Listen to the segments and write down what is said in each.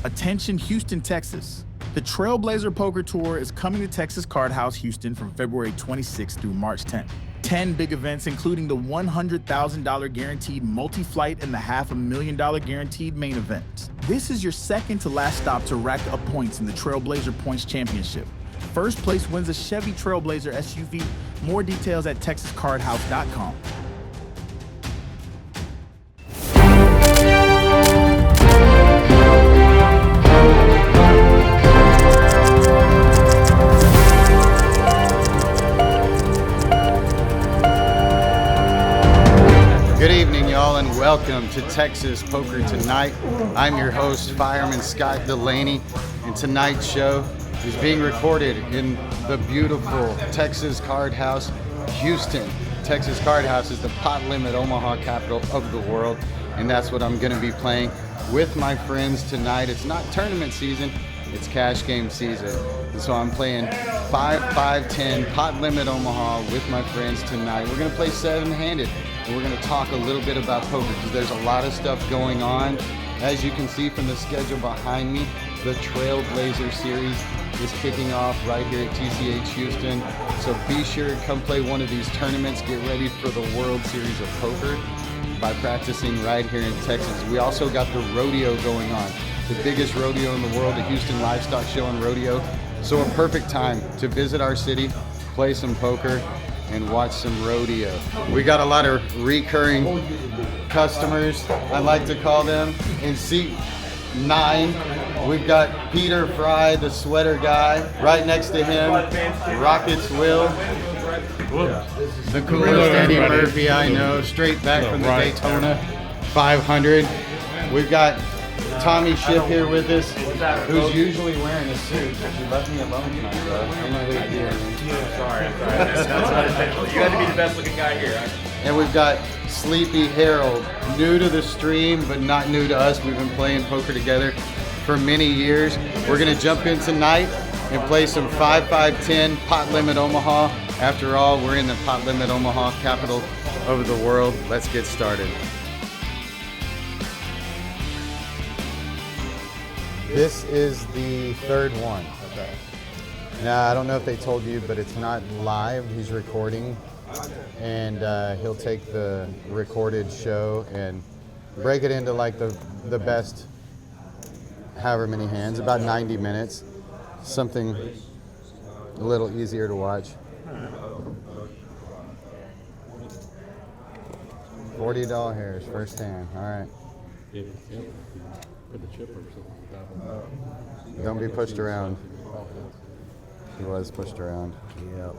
Attention Houston, Texas. The Trailblazer Poker Tour is coming to Texas Card House, Houston from February 26th through March 10th. 10 big events, including the $100,000 guaranteed multi-flight and the $500,000 guaranteed main event. This is your second to last stop to rack up points in the Trailblazer Points Championship. First place wins a Chevy Trailblazer SUV. More details at texascardhouse.com. Good evening, y'all, and welcome to Texas Poker Tonight. I'm your host, Fireman Scott Delaney, and tonight's show is being recorded in the beautiful Texas Card House, Houston. Texas Card House is the Pot Limit Omaha capital of the world, and that's what I'm going to be playing with my friends tonight. It's not tournament season, it's cash game season. And so I'm playing 5-5-10 Pot Limit Omaha with my friends tonight. We're going to play seven-handed, and we're going to talk a little bit about poker because there's a lot of stuff going on. As you can see from the schedule behind me, the Trailblazer series is kicking off right here at TCH Houston. So be sure to come play one of these tournaments. Get ready for the World Series of Poker by practicing right here in Texas. We also got the rodeo going on, the biggest rodeo in the world, the Houston Livestock Show and Rodeo. So a perfect time to visit our city, play some poker, and watch some rodeo. We got a lot of recurring customers, I like to call them. In seat 9, we've got Peter Fry, the sweater guy. Right next to him, Rockets Will, the coolest Eddie Murphy I know, straight back from the Daytona 500. We've got Tommy Ship here with us, who's usually wearing a suit. You left me alone tonight, bro. I'm gonna leave you here. Sorry. That's not intentional. You had to be the best looking guy here. And we've got Sleepy Harold, new to the stream, but not new to us. We've been playing poker together for many years. We're gonna jump in tonight and play some 5-5-10 Pot Limit Omaha. After all, we're in the Pot Limit Omaha capital of the world. Let's get started. This is the third one. Okay. Now, I don't know if they told you, but it's not live. He's recording, and he'll take the recorded show and break it into like the best however many hands, about 90 minutes. Something a little easier to watch. $40 hairs, first hand. All right. Don't be pushed around. He was pushed around. Yep.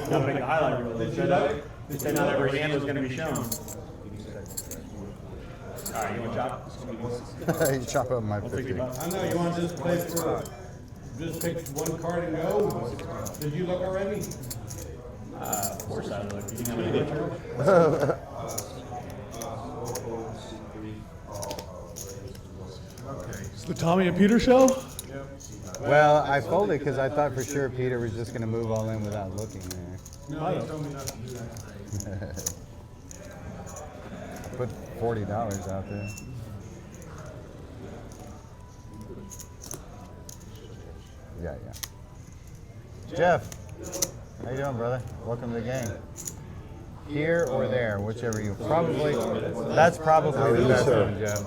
Don't make the highlight reel. They said not every hand was going to be shown. All right, you want to chop? You chop up my 50. I know you want to just play for, just pick one card and go. Did you look already? Of course I looked. You didn't have any picture? It's the Tommy and Peter show? Well, I folded because I thought for sure Peter was just going to move all in without looking there. No, you told me not to do that. Put $40 out there. Yeah. Jeff, how you doing, brother? Welcome to the game. Here or there, whichever you. Probably. That's probably the best one, Jeff.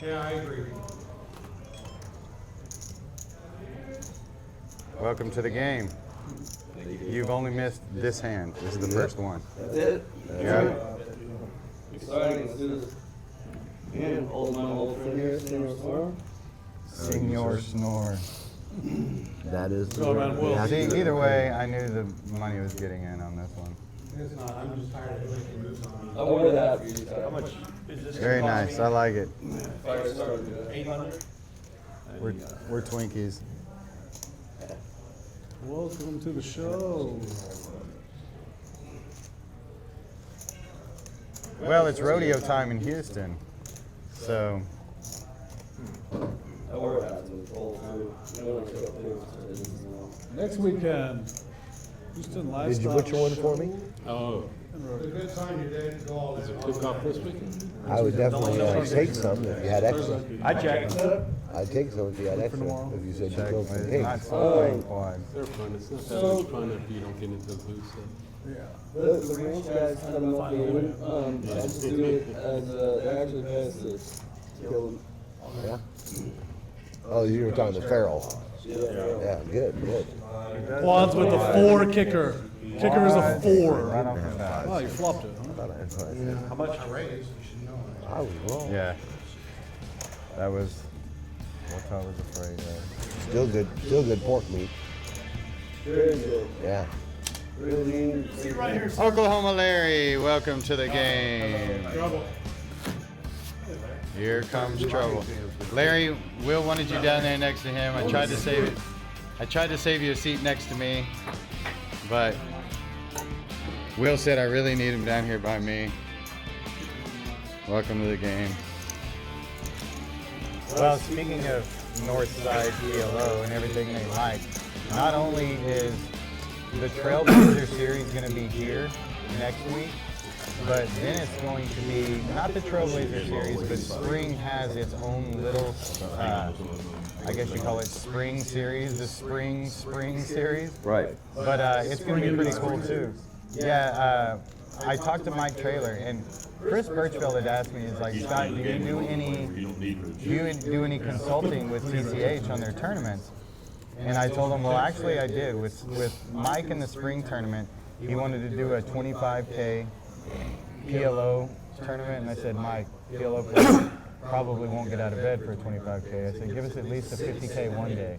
Yeah, I agree. Welcome to the game. You've only missed this hand. This is the first one. That's it? Yeah. Exciting. Let's do this. And old my old friend here, Senor Snore. Senor Snore. That is So, man, we'll See, either way, I knew the money was getting in on this one. It's not, I'm just tired of making moves on me. I wore that for you. How much? Very nice. I like it. Fire started. 800? We're Twinkies. Welcome to the show. Well, it's rodeo time in Houston, so I wore that to the full food. No one took things. Next weekend. Houston Did Livestock. you butcher one for me? Oh, It's a good sign your dad can go all is that. it cook-off this weekend? I would definitely take some if you had extra. I checked. I'd take some if you had extra. If you said you killed some Not pigs. so quad. They're fun. It's not that much fun if you don't get into the booth stuff. The ranch guys cut them off the end. I just do it as it actually has this. Kill them. Yeah. Oh, you were talking the feral. Yeah. Yeah, good. Quads with a 4 kicker. Kicker is a 4. Right off the bat. Oh, you flopped it, huh? How much? I was wrong. Yeah. That was what I was afraid of. Still good pork meat. Very good. Yeah. Real lean. Oklahoma Larry, welcome to the game. Here comes trouble. Larry, Will wanted you down there next to him. I tried to save you a seat next to me, but Will said I really need him down here by me. Welcome to the game. Well, speaking of Northside PLO and everything they like, not only is the Trailblazer series going to be here next week, but then it's going to be not the Trailblazer series, but Spring has its own little, I guess you call it Spring series, the Spring series. Right. But it's going to be pretty cool too. Yeah, I talked to Mike Traylor, and Chris Birchfield had asked me, he's like, Scott, do you do any consulting with TCH on their tournaments? And I told him, well, actually I did. With Mike in the spring tournament, he wanted to do a 25K PLO tournament, and I said, Mike, PLO players probably won't get out of bed for a 25K. I said, give us at least a 50K one day.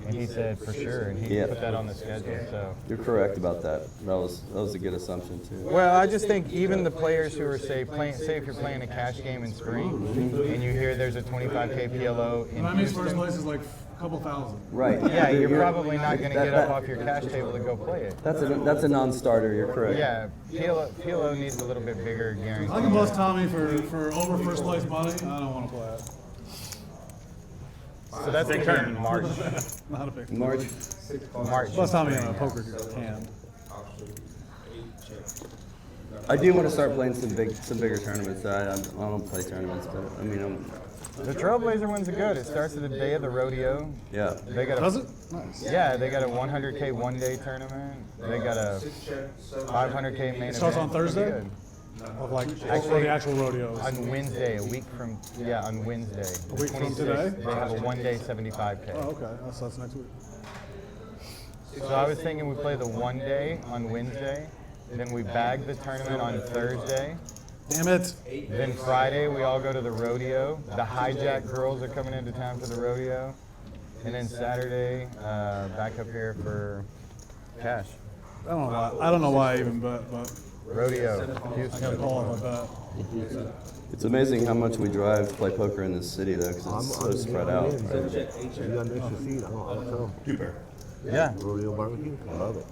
And he said, for sure, and he put that on the schedule. So You're correct about that. That was a good assumption too. well, I just think even the players who are say if you're playing a cash game in spring, and you hear there's a 25K PLO in That means first Houston, place is like a couple thousand. Right. yeah, you're probably not going to get up off your cash table to go play it. That's a non-starter. You're correct. Yeah, PLO needs a little bit bigger I guarantee. can bust Tommy for over first place money. I don't want to play it. So that's going to be in March. Not a big. March. Bust Tommy on a poker hand. I do want to start playing some bigger tournaments. I don't play tournaments, but I mean, The Trailblazer ones are good. It starts at the day of the rodeo. yeah. They got Does it? Nice. Yeah, they got a 100K one-day tournament. They got a 500K main event. Starts on Thursday? Pretty good. Of like Actually, for the actual rodeos. On Wednesday, on Wednesday. A week from 26th, today? They have a one-day 75K. Oh, okay. That's next week. So I was thinking we play the one day on Wednesday, then we bag the tournament on Thursday. Damn it. Then Friday we all go to the rodeo. The hijack girls are coming into town for the rodeo. And then Saturday, back up here for cash. I don't know why I even bet, but Rodeo. I gotta Houston. call off my bet. It's amazing how much we drive to play poker in this city, though, because it's so spread out. You got an extra seat. I'll come. Yeah. Rodeo barbecue. I love it.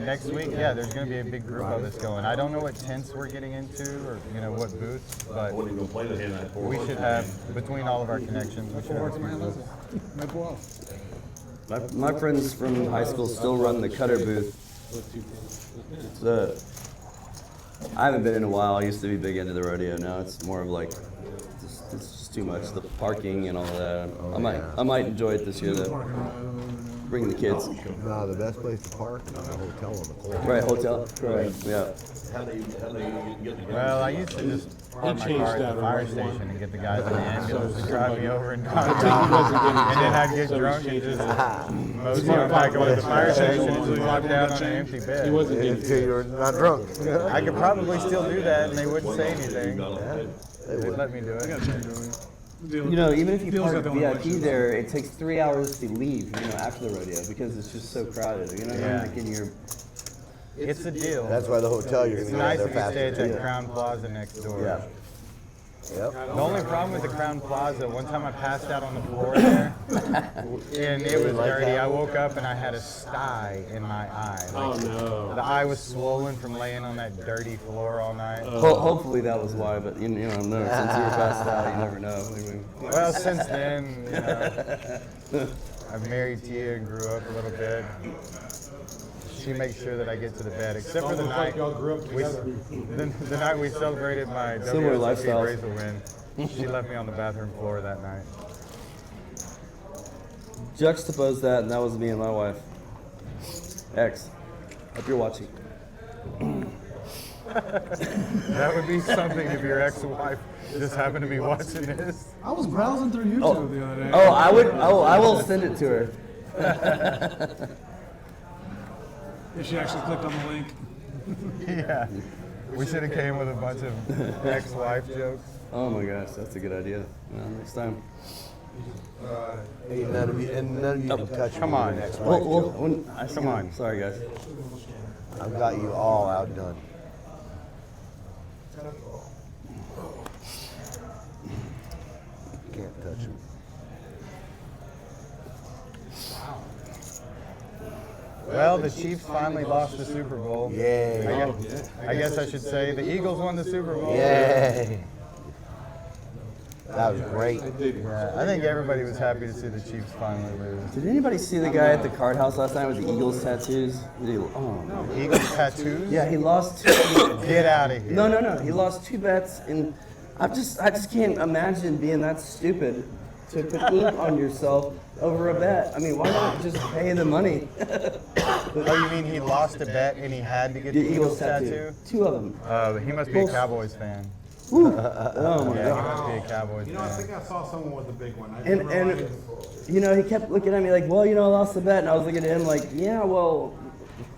Next week, yeah, there's going to be a big group of us going. I don't know what tents we're getting into or, what booths, but we should have, between all of our connections, we should have a big booth. May pull off. My friends from high school still run the Cutter booth. I haven't been in a while. I used to be big into the rodeo. Now it's more of like it's just too much. The parking and all of that. I might enjoy it this year though. Bring the kids. No, the best place to park is a hotel on the corner. Right, hotel. Right. Yeah. Well, I used to just park my car at the fire station and get the guys in the ambulance to drive me over and drop me off. And then I'd get drunk and just mosey on back over to the fire station and just walk down on an empty bed. Until you're not drunk. I could probably still do that and they wouldn't say anything. They'd let me do it. Even if you Deal's park got the one VIP election. there, it takes 3 hours to leave. After the rodeo because it's just so crowded. You know what I mean? Like in your It's a deal. That's why the hotel you're It's gonna nice go if there you stay at faster that too. Crown Plaza next door. Yeah. Yep. The only problem with the Crown Plaza, one time I passed out on the floor there, and it was dirty. I woke up and I had a sty in my eye. Oh no. The eye was swollen from laying on that dirty floor all night. hopefully that was why, but no, since you were passed out, you never know. Well, since then, I've married Tia and grew up a little bit. she makes sure that I get to the bed, except for the Almost like night y'all grew up together. the night we celebrated my Similar WSOP lifestyles. bracelet win. She left me on the bathroom floor that night. Juxtapose that, and that was me and my wife. X. Hope you're watching. That would be something if your ex-wife just happened to be watching this. I was browsing through YouTube the other day. Oh, I would. Oh, I will send it to her. If she actually clicked on the link. Yeah. We should have came with a bunch of ex-wife jokes. Oh my gosh, that's a good idea. Next time. Ain't none of you, and none of you can touch Come me on. next Well, week. come on. Sorry, guys. I've got you all outdone. Can't touch him. Well, the Chiefs finally lost the Super Bowl. Yay. I guess I should say the Eagles won the Super Bowl. Yay. That was great. Yeah, I think everybody was happy to see the Chiefs finally lose. Did anybody see the guy at the card house last night with the Eagles tattoos? Oh no. Eagles tattoos? Yeah, he lost 2. Get out of here. No. He lost 2 bets, and I just can't imagine being that stupid to put ink on yourself over a bet. I mean, why not just pay the money? Oh, you mean he lost a bet and he had to get the Eagles tattoo? 2 of them. He must be a Cowboys fan. Oh my Yeah, he god. must be a Cowboys You know, I fan. think I saw someone with a big one. I And remember mine. you know, he kept looking at me like, well, you know, I lost the bet, and I was looking at him like, yeah, well,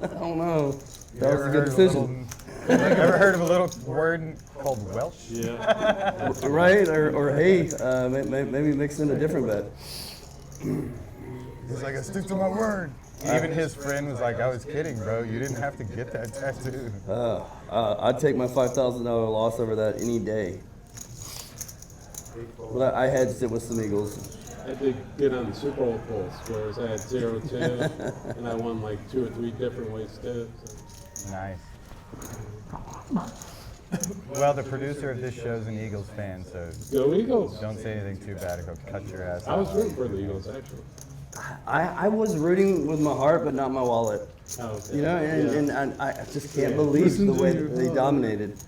I don't know. That was a good decision. Ever heard of a little word called Welsh? Yeah. Right? Or hey, maybe mix in a different bet. He's like, I stick to my word. Even his friend was like, I was kidding, bro. You didn't have to get that tattoo. I'd take my $5,000 loss over that any day. But I hedged it with some Eagles. I did good on the Super Bowl pulls, whereas I had 0-2, and I won like 2 or 3 different ways too. So. Nice. Well, the producer of this show is an Eagles fan, so Go Eagles! don't say anything too bad. He'll cut your ass I was off. rooting for the Eagles actually. I was rooting with my heart, but not my wallet. Oh, okay. You know, and I just can't believe the way that they dominated.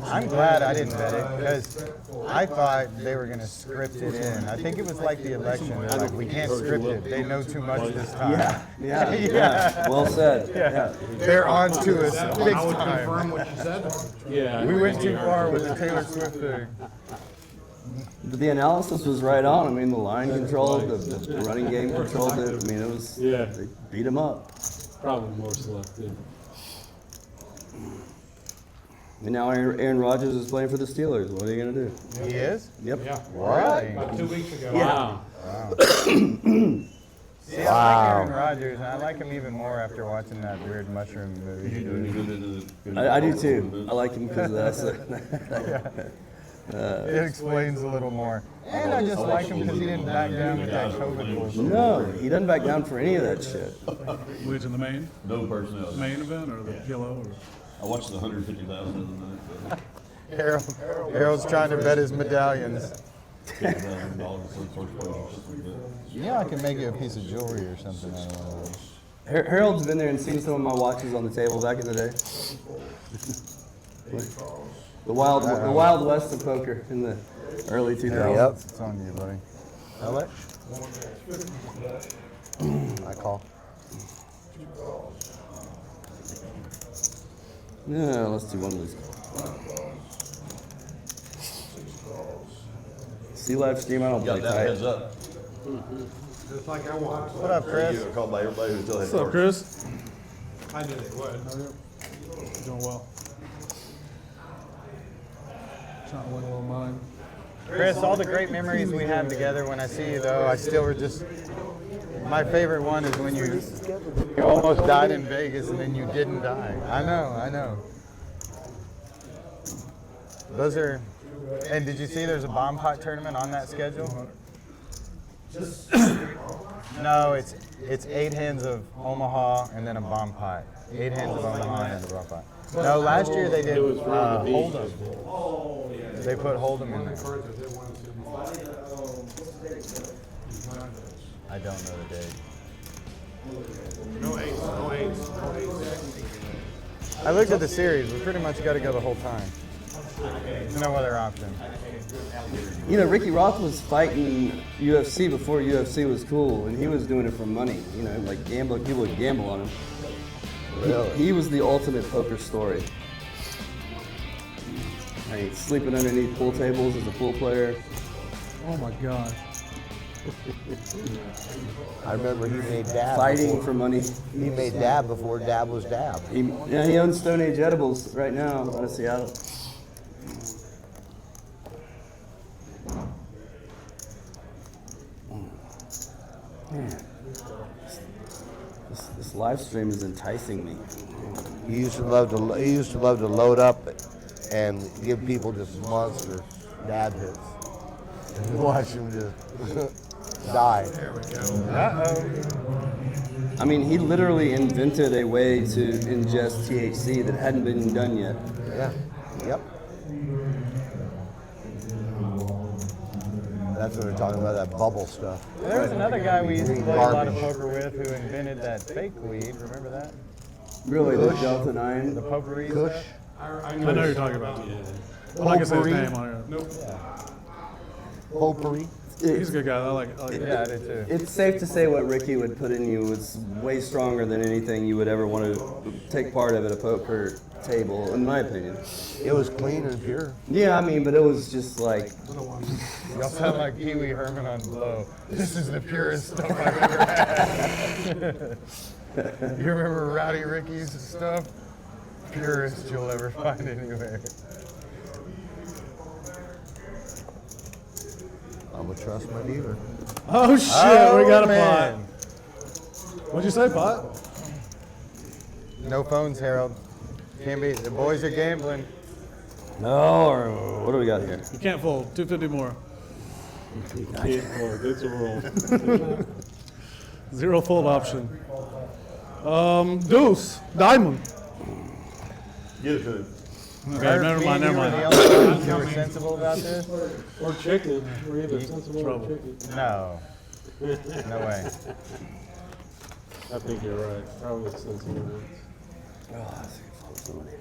I'm glad I didn't bet it because I thought they were going to script it in. I think it was like the election. They're like, we can't script it. They know too much this time. Yeah. Well said. Yeah. They're on to us big I would time. confirm what you said. Yeah. We went too far with the Taylor Swift thing. But the analysis was right on. I mean, the line controlled, the running game controlled it. I mean, it was, Yeah. they beat him up. Probably more selective. And now Aaron Rodgers is playing for the Steelers. What are you going to do? He is? Yep. Yeah. Really? About 2 weeks ago. Wow. See, I like Aaron Rodgers, and I like him even more after watching that weird mushroom movie. I do too. I like him because of that. It explains a little more. And I just like him because he didn't back down with that COVID bullshit. No, he doesn't back down for any of that shit. Which in the main No event or the PLO? Or? I watched the 150,000 of the night. Harold's trying to bet his medallions. $50,000 for the first place. Yeah, I can make you a piece of jewelry or something out of one of those. Harold's been there and seen some of my watches on the table back in the day. The wild west of poker in the early 2000s. Yep. It's on you, buddy. Alex? I call. Yeah, let's do one of these. See live stream, I don't play Got that heads tight. up. Just like I want. What up, Chris? You were called by everybody who still had What's up, Chris? I knew they would. Doing well. Trying to win a little money. Chris, all the great memories we have together, when I see you though, I still were just, my favorite one is when you almost died in Vegas and then you didn't die. I know. Those are, and did you see there's a bomb pot tournament on that schedule? No, it's 8 hands of Omaha and then a bomb pot. 8 hands of Omaha and a bomb pot. No, last year they did Hold'em. They put Hold'em in there. I don't know the date. No ace, no ace, no ace. I looked at the series. We pretty much got to go the whole time. There's no other option. You know, Ricky Roth was fighting UFC before UFC was cool, and he was doing it for money. You know, like gambling, people would gamble on him. He was the ultimate poker story. Like, sleeping underneath pool tables as a pool player. Oh my God. I remember he made dab. Fighting before- for money. He made dab before dab was dab. He owns Stone Age Edibles right now out of Seattle. Man, this live stream is enticing me. He used to love to load up and give people just monster dab hits. And watch him just die. I mean, he literally invented a way to ingest THC that hadn't been done yet. Yeah. Yep. That's what we're talking about, that bubble stuff. There was another guy we used to play a lot of Garbage. poker with who invented that fake weed. Remember that? Really, the Delta 9? The potpourri Kush. stuff? I know who you're talking about. I'm not gonna say his Potpourri. name on here. Nope. Potpourri. He's a good guy. I like it. Yeah, I did too. It's safe to say what Ricky would put in you was way stronger than anything you would ever want to take part of at a poker table, in my opinion. It was clean and pure. Yeah, I mean, but it was just like, Y'all sound like Pee Wee Herman on Blow. This is the purest stuff I've ever had. You remember Rowdy Ricky's stuff? Purest you'll ever find anywhere. I'm gonna trust my dealer. Oh shit, we got a man. pot. What'd you say, pot? No phones, Harold. Can't be. The boys are gambling. no, or what do we got here? You can't fold. 250 more. Can't fold. It's a rule. Zero fold option. Deuce. Diamond. Get it to him. Okay, never mind, never You were mind. the only ones who were sensible about this? Or chicken. We're either sensible or chicken. No. No way. I think you're right. Probably sensible ones. Oh, I think I fold somebody.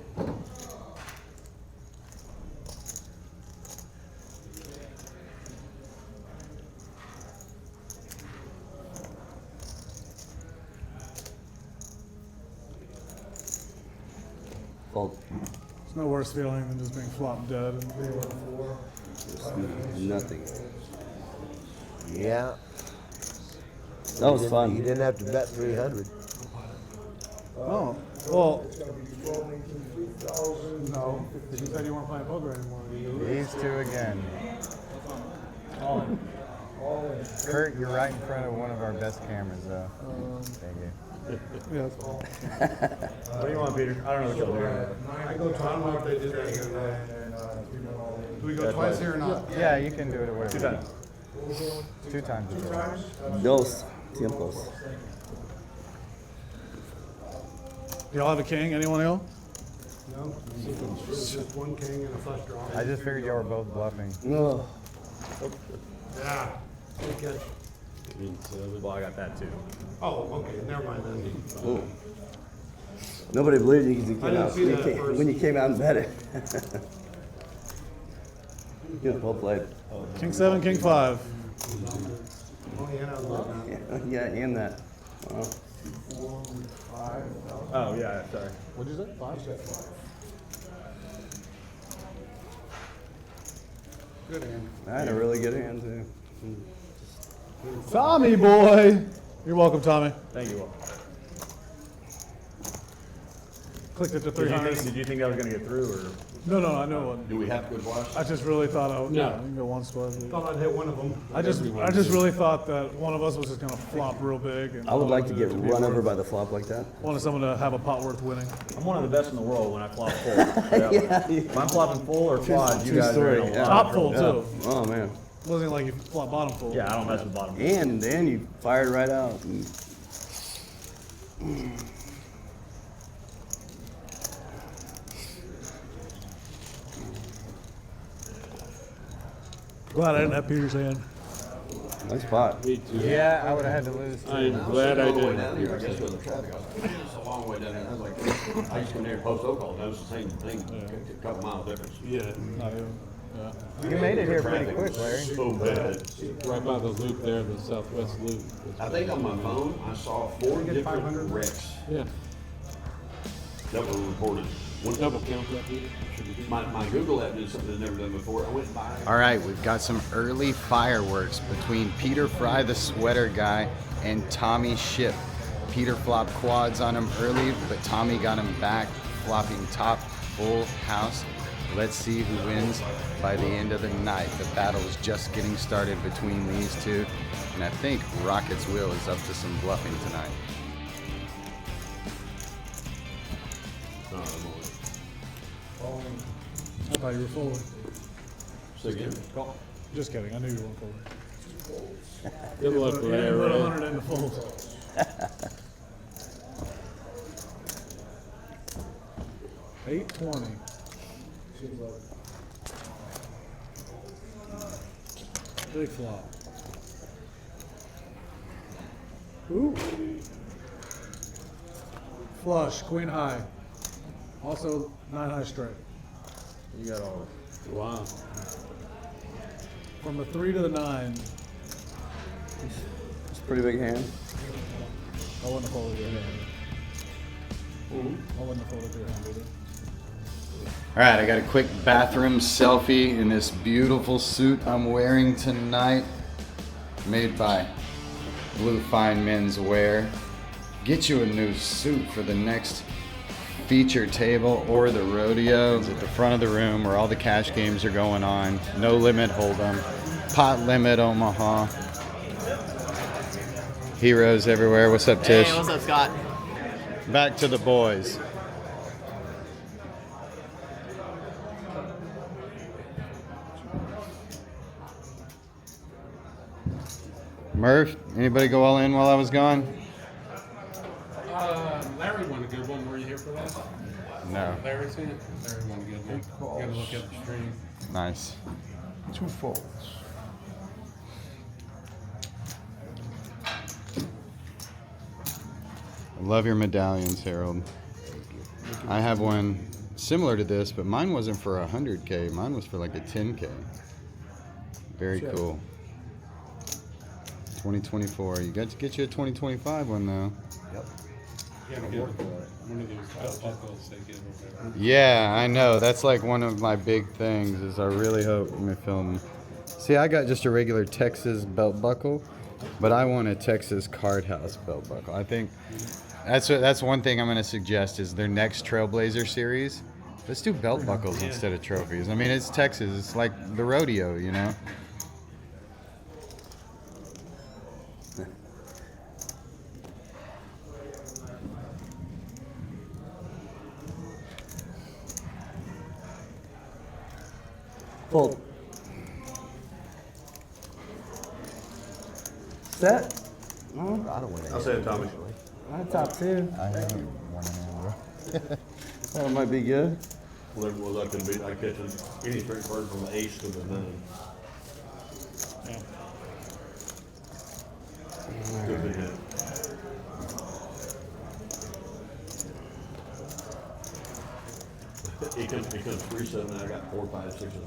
Fold. There's no worse feeling than just being flopped dead and being on four. Nothing. Yeah. That was You fun. didn't have to bet 300. Oh, well. No, because you said you weren't playing poker anymore. These two again. Kurt, you're right in front of one of our best cameras, though. Thank you. Yeah, that's all. What do you want, Peter? I don't know what y'all do. I go to, I don't know if they did that here. Do we go twice here or not? Yeah, you can do it at whatever. Two times. 2 times. is right. Dos tiempos. Do y'all have a king? Anyone else? No. Just one king and a flush draw. I just figured y'all were both bluffing. No. Yeah. Good catch. Well, I got that too. Oh, okay. Never mind then. Ooh. Nobody believed you because you I came didn't out see that at first. when you came out and bet it. Good, well played. King 7, King 5. Oh, yeah, I was looking at it. Yeah, and that. Wow. Oh, yeah, sorry. What'd you say? 5? Good hand. I had a really good hand too. Tommy boy. You're welcome, Tommy. Thank you all. Clicked it to Did you 300. think that was going to get through, or No, I know one. do we have to go twice? I just really thought I would. No. Yeah, you can go once, twice. Thought I'd hit one of them. I just really thought that one of us was just gonna flop real big. And I would like to wanted get it be run worth- over by the flop like that. Wanted someone to have a pot worth winning. I'm one of the best in the world when I flop full. If I'm flopping full or quad, you true guys story, are in a yeah. lot Top of full trouble. too. Oh man. Wasn't like you flop bottom full. Yeah, I don't mess with bottom. And you fired right out. Glad I didn't have Peter's hand. Nice pot. Me too. Yeah, I would have had to lose. I'm glad I didn't. I guess because of traffic, it's a long way down there. I was like, I used to come there and post Oak all, that was the same thing, a couple miles difference. Yeah. You made it here pretty quick, Larry. So bad. Right by the loop there, the southwest loop. I think on my phone, I saw 4 different wrecks Yeah. that were reported. One double count that. My Google app did something I'd never done before. I went by. All right, we've got some early fireworks between Peter Fry, the sweater guy, and Tommy Ship. Peter flopped quads on him early, but Tommy got him back, flopping top full house. Let's see who wins by the end of the night. The battle is just getting started between these two, and I think Rocket's Will is up to some bluffing tonight. I thought you were folding. Say again? Just kidding. I knew you weren't folding. Good luck, You didn't put Larry. 100 in the fold. $820. Big flop. Ooh. Flush, queen high. Also 9 high straight. You got all. Wow. From the 3 to the 9. It's a pretty big hand. I wouldn't have folded your hand. I wouldn't have folded your hand either. All right, I got a quick bathroom selfie in this beautiful suit I'm wearing tonight, made by Blue Fine Men's Wear. Get you a new suit for the next feature table or the rodeo. It's at the front of the room where all the cash games are going on. No Limit Hold'em, Pot Limit Omaha. Heroes everywhere. What's up, Tish? Hey, what's up, Scott? Back to the boys. Murph, anybody go all in while I was gone? Larry won a good one. Were you here for that? No. Larry's in. Larry won a good one. You gotta look at the stream. Nice. 2 folds. I love your medallions, Harold. I have one similar to this, but mine wasn't for 100K. Mine was for like a 10K. Very cool. 2024. You got to get you a 2025 one though. Yep. You gotta get one of those belt buckles they give over there. Yeah, I know. That's like one of my big things. Is I really hope. Let me film. See, I got just a regular Texas belt buckle, but I want a Texas Card House belt buckle. I think that's one thing I'm going to suggest is their next Trailblazer series. Let's do belt buckles instead of trophies. I mean, it's Texas. It's like the rodeo, you know. Fold. Set. I don't win I'll say it, Tommy. Top 2. I haven't won an That might be good. Whatever it was, I couldn't beat, I catching any straight card from the ace to the 9. Good big hit. It comes 3-7, and I got 4, 5, 6 of them.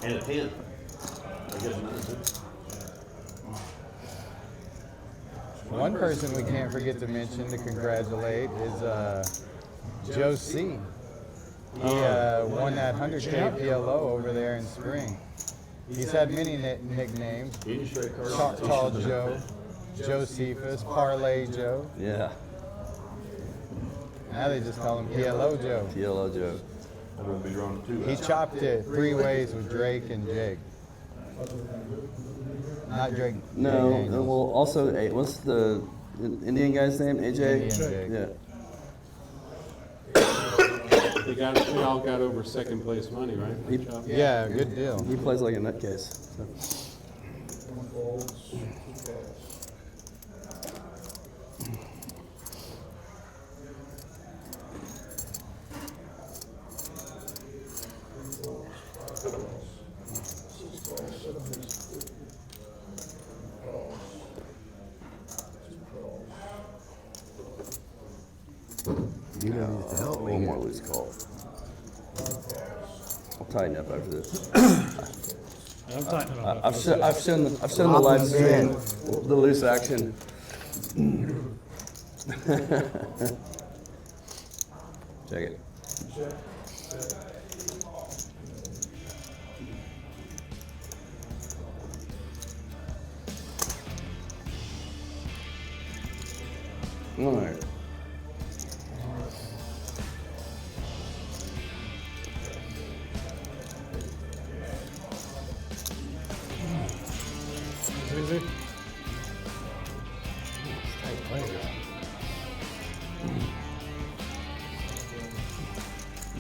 And a 10. I guess 9 too. One person we can't forget to mention to congratulate is Joe C. He won that 100K PLO over there in spring. He's had many nicknames. Any straight card. Tall Joe, Joe Cephas, Parlay Joe. Yeah. Now they just call him PLO Joe. PLO Joe. I'm going to be drawing 2. He chopped it 3 ways with Drake and Jake. Not Drake. No, Jake Daniels. well, also, what's the Indian guy's name? AJ? Indian Jake. Yeah. They all got over second place money, right? Good job. Yeah, good deal. He plays like a nutcase. So. Junior needs to help me. One more loose call. I'll tighten up after this. I'm tightening up. I've shown the live stream, the loose action. Check it. All right. Easy.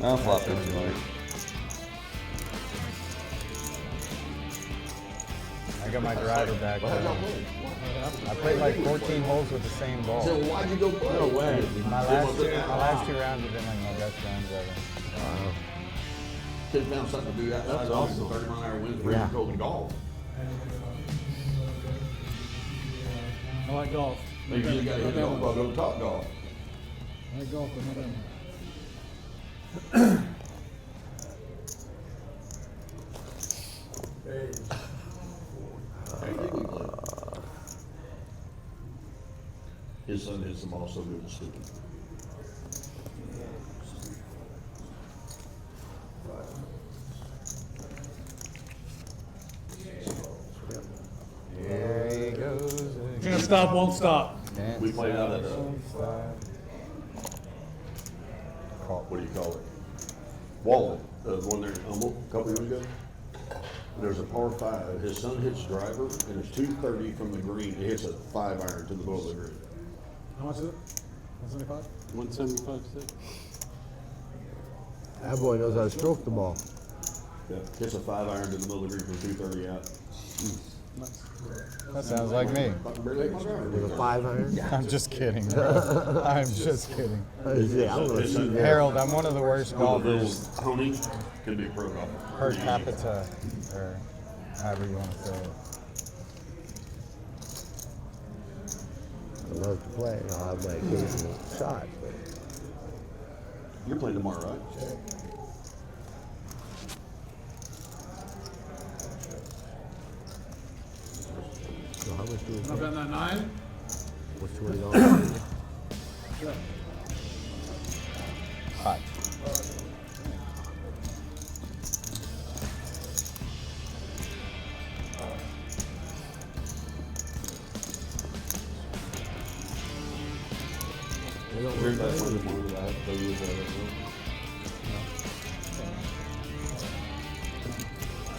I'll flop it if you like. I got my driver back. I played like 14 holes with the same ball. So why'd you go play? No way. My last two rounds have been like my best rounds ever. Could have found something to do that. That's awesome. 30-mile-an-hour winds, pretty cold in golf. I like golf. Maybe you got to hit the golf ball, go top golf. I like golf, but not that much. His son hits them all so good and stupid. There he goes. Can't stop, won't stop. We played out at what do you call it? Walden, the one there in Humboldt a couple years ago. There's a par 5. His son hits driver, and it's 230 from the green. He hits a 5-iron to the middle of the green. How much is it? 175? 175 stick. That boy knows how to stroke the ball. Yeah, hits a 5-iron to the middle of the green from 230 out. That sounds like me. Fucking barely hit my driver. With a 5-iron. I'm just kidding. I'm just kidding. Yeah, I'm gonna see that. Harold, I'm one of the worst With a little golfers honey, could be a pro golfer. per capita, or however you want to say it. I love to play. I'll have my occasional shot. But You're playing tomorrow, right? so how much do we I'm pay? betting that 9. What's $20? Hot. Here's that one tomorrow that I have to use that as well.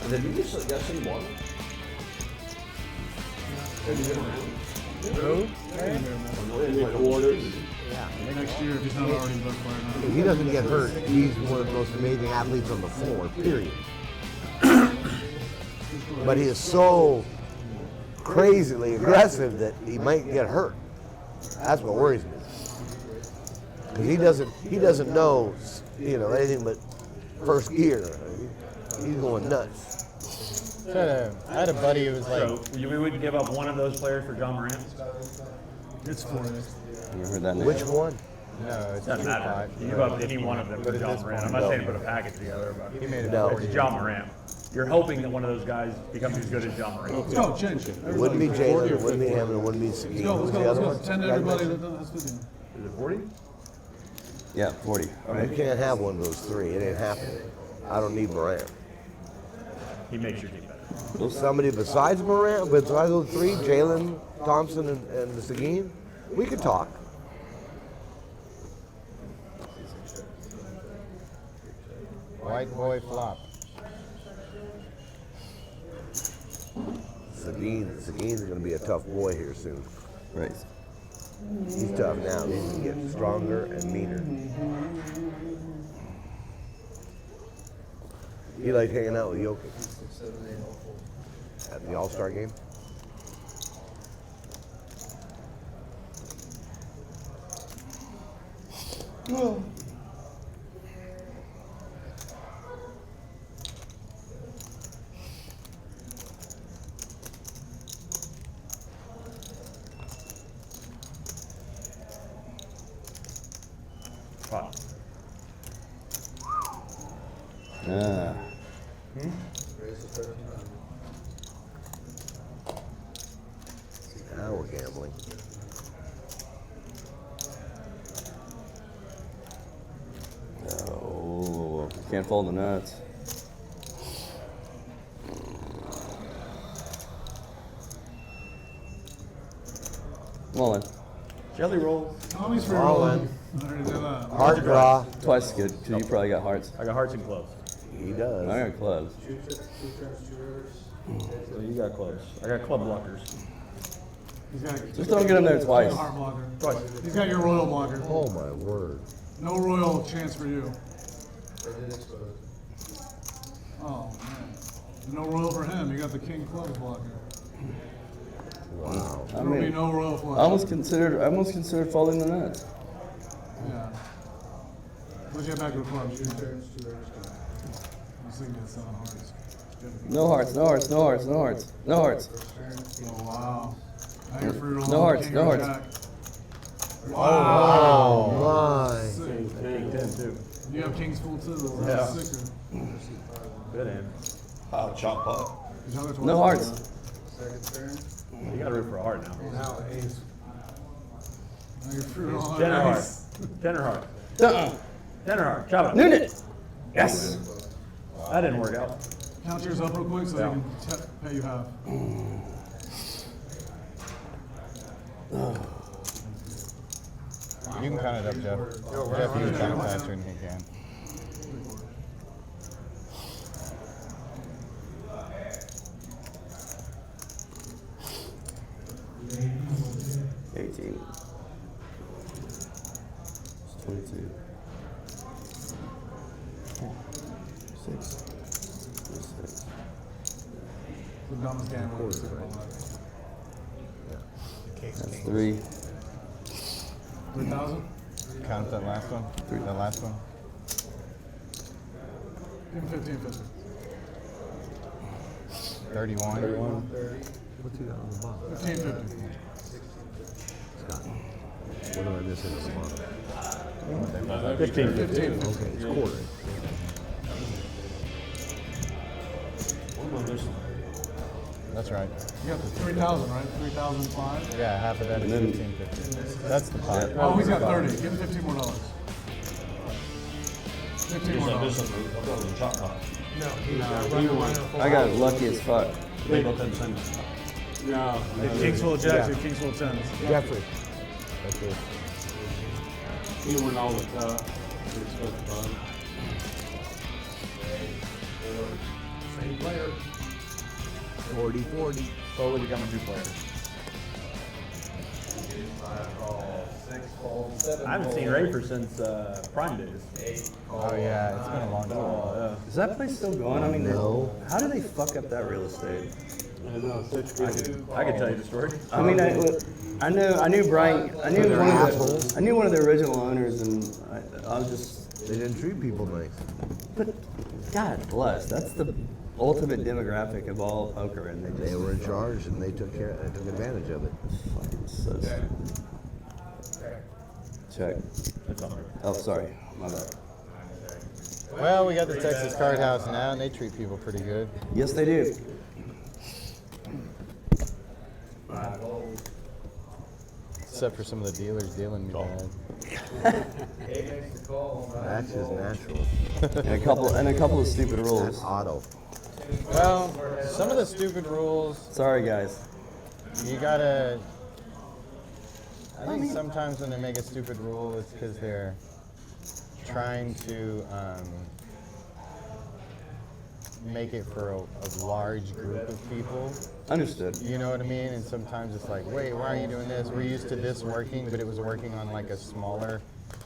And then you just got some water? Have you been around? Next year, if he's not already booked by now. If he doesn't get hurt, he's one of the most amazing athletes on the floor, period. But he is so crazily aggressive that he might get hurt. That's what worries me. Because he doesn't know, anything but first gear. He's going nuts. I had a buddy who was like, So we wouldn't give up one of those players for John Morant? It's 40. You heard that name? Which one? no, it's Doesn't matter. You give up any one of them for at John this Morant. I'm point, not saying to put a package together, but he made it No. 40. it's John Morant. You're hoping that one of those guys becomes as good as John Morant. Let's go, change it. It wouldn't be Jalen, it wouldn't be him, and it wouldn't be Seguin. Let's Who's go, the let's other go. one? 10 to everybody that's with you. Is it 40? Yeah, 40. You can't have one of those three. It ain't happening. I don't need Morant. He makes your team better. Somebody besides Morant, besides those three, Jalen, Thompson, and Seguin, we could talk. White boy flop. Seguin's going to be a tough boy here soon. Right. He's tough now. He's going to get stronger and meaner. He liked hanging out with Jokic at the All-Star game. Wow. Ah. Now we're gambling. Oh, can't fold the nuts. All in. Jelly roll. Tommy's for All rolling. in. I already did that. Hard draw. Twice is good, because you probably got hearts. I got hearts and clubs. He does. I got clubs. So you got clubs. I got club blockers. He's got Just don't get him there twice. heart blocker. He's got your royal blocker. Oh my word. No royal chance for you. Oh man. No royal for him. You got the king clubs blocker. Wow. There will be no royal flush. I almost considered folding the nuts. Yeah. Let's get back to the clubs. I was thinking of 7 hearts. No hearts, no hearts, no hearts, no hearts, no hearts. Oh wow. Now you're free rolling. No hearts, king no or hearts. jack. Oh my. King 10 too. You have kings full too. Yeah. That's sicker. Good hand. Chop pot. No hearts. You got to root for a heart now. Now you're free rolling. Tenor heart. Tenor heart. Tenor heart. Chop it. Noon it. Yes. That didn't work out. Count yours up real quick so Yeah. they can pay you half. You can count it up, Jeff. Jeff, you can count it faster than he can. It's 22. 6. 6. The dumbest game I've ever seen in my life. That's 3. 3,000? Count that last one. That last one. Give him 1550. 31. What's he got on the bottom? 1550. What am I missing on the bottom? 15. 15. Okay, it's quarter. What am I missing? That's right. You got 3,000, right? 3,005? Yeah, half of that is And then- 1550. That's the pot. Oh, he's got 30. Give him 15 more dollars. 15 more I'm dollars. missing the chop pot. I got lucky as fuck. Label 10 cents. No. Kings full of jacks or kings full of tens. Jeffrey. That's it. You win all the top. Same player. 40-40. Slowly becoming 2 players. I haven't seen Rafer since Prime Days. Oh yeah, it's been a long time. Is that place still going? I mean, No. how do they fuck up that real estate? I know, such good. I could tell you the story. I mean, I knew Brian. I knew one of the original owners, and I was just. They didn't treat people nice. But God bless, that's the ultimate demographic of all poker, and They were in charge and they took advantage of it. fucking so stupid. Check. That's all right. Oh, sorry, my bad. Well, we got the Texas Card House now, and they treat people pretty good. Yes, they do. Except for some of the dealers dealing me bad. That's just natural. And a couple of stupid rules. That's auto. Well, some of the stupid rules, Sorry, guys. you gotta. I think sometimes when they make a stupid rule, it's because they're trying to make it for a large group of people. Understood. You know what I mean? And sometimes it's like, wait, why are you doing this? We're used to this working, but it was working on like a smaller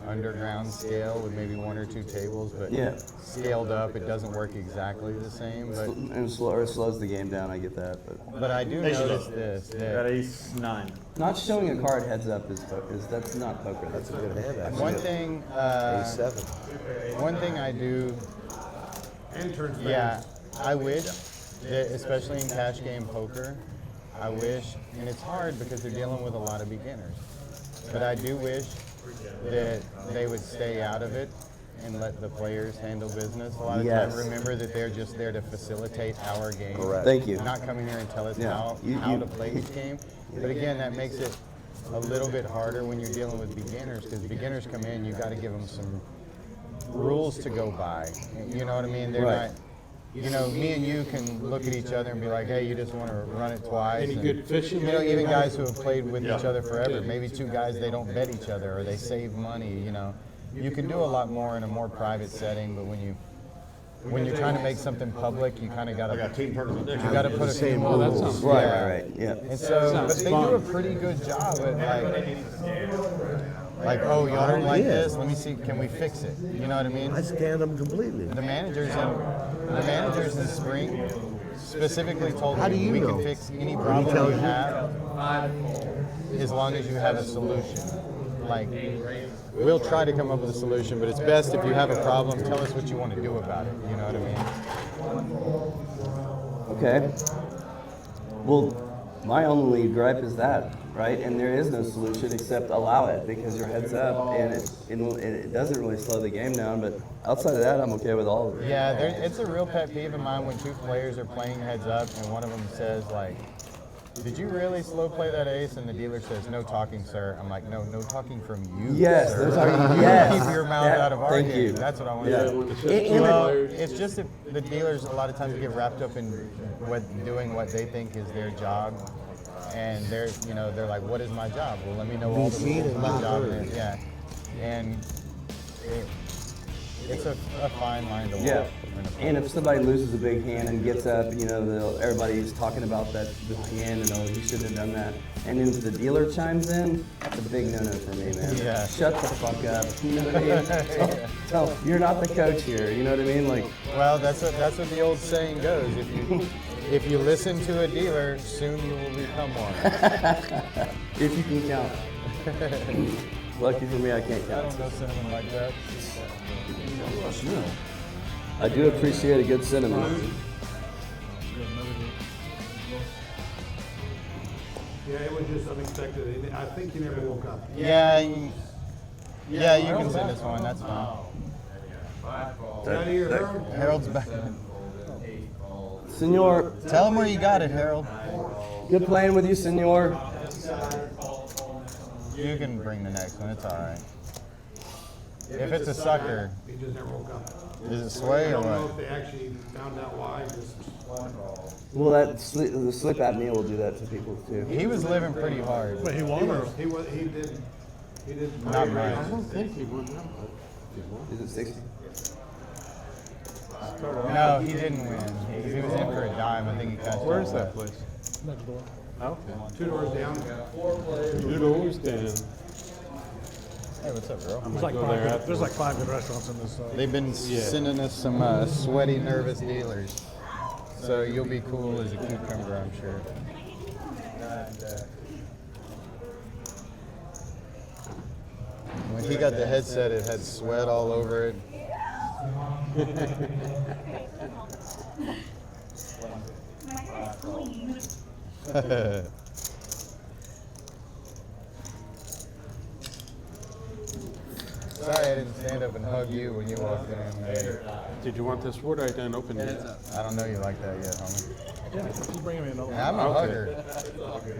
underground scale with maybe 1 or 2 tables, but Yeah. scaled up, it doesn't work exactly the same. But And slows the game down. I get that, but I do notice this. Got That ace 9. not showing a card heads up is that's not poker. That's a good hand, actually. one thing, A7. one thing I do, yeah, I wish that, especially in cash game poker, I wish, and it's hard because they're dealing with a lot of beginners, but I do wish that they would stay out of it and let the players handle business a lot of Yes. time. Remember that they're just there to facilitate our game. Correct. Thank you. Not coming here and tell us Yeah. how to play each game. But again, that makes it a little bit harder when you're dealing with beginners, because beginners come in, you've got to give them some rules to go by. You know what I mean? They're Right. not. You know, me and you can look at each other and be like, hey, you just want to run it twice. Any And, good fishing? you know, even guys who have played with Yeah. each other forever, maybe two guys, they don't bet each other or they save money, you know. You can do a lot more in a more private setting, but when you're trying to make something public, you kind of got I got to team tournament next you got to put a few Oh, that rules. sounds Right. Yeah. And so, but they fun. do a pretty good job at like, oh, y'all don't like this? Let me see, can we fix it? You know what I mean? I scanned them completely. The managers in spring specifically told How me do you we know? can fix any When he problem tells you you? have as long as you have a solution. Like, we'll try to come up with a solution, but it's best if you have a problem, tell us what you want to do about it. You know what I mean? Okay. Well, my only gripe is that, right? And there is no solution except allow it because your head's up, and it doesn't really slow the game down. But outside of that, I'm okay with all of it. Yeah, it's a real pet peeve of mine when two players are playing heads up and one of them says like, did you really slow play that ace? And the dealer says, no talking, sir. I'm like, no talking from you, Yes, sir. no talking. You Yes. keep your mouth That- out of our thank game. you. That's what I want Yeah. to When the say. ship's two Well, players, it's just that the dealers a lot of times get wrapped up in doing what they think is their job. And they're like, what is my job? Well, let me know all the seen rules and of my not job. heard. Yeah. And it's a fine line to walk. Yeah. in a And if somebody loses a big hand and gets up, everybody's talking about that the hand and you shouldn't have done that. And then the dealer chimes in, that's a big no-no for me, man. Yeah. Shut the fuck up. You know what I mean? Tell you're not the coach here. You know what I mean? Like, Well, that's what the old saying goes. If you listen to a dealer, soon you will become one. if you can count. Lucky for me, I can't I count. don't know cinnamon like that. I do appreciate a good cinnamon. Yeah, it was just unexpected. I think he never woke up. Yeah, you can send us one. That's fine. Out here, Harold? Harold's back. Senor, Tell him where you got it, Harold. good playing with you, senor. You can bring the next one. It's all right. If it's a sucker, He just never woke up. is it I sway or don't know what? if they actually found out why. Just Well, the sleep apnea will do that to people too. He was living pretty hard. But he won or? he did. Not much. I don't think he won that much. Is it 60? No, he didn't win. He was in for a dime. I think he got. Where's that place? Next door. Okay. 2 doors down. Two doors down. Hey, what's up, girl? There's like, go there there's like 5 good restaurants in this. They've been sending us some sweaty, nervous dealers. So you'll be cool as a cucumber, I'm sure. When he got the headset, it had sweat all over it. Sorry I didn't stand up and hug you when you walked in. Man. Did you want this word? I didn't open it. I don't know you like that yet, homie. Yeah, she's bringing me another I'm a hugger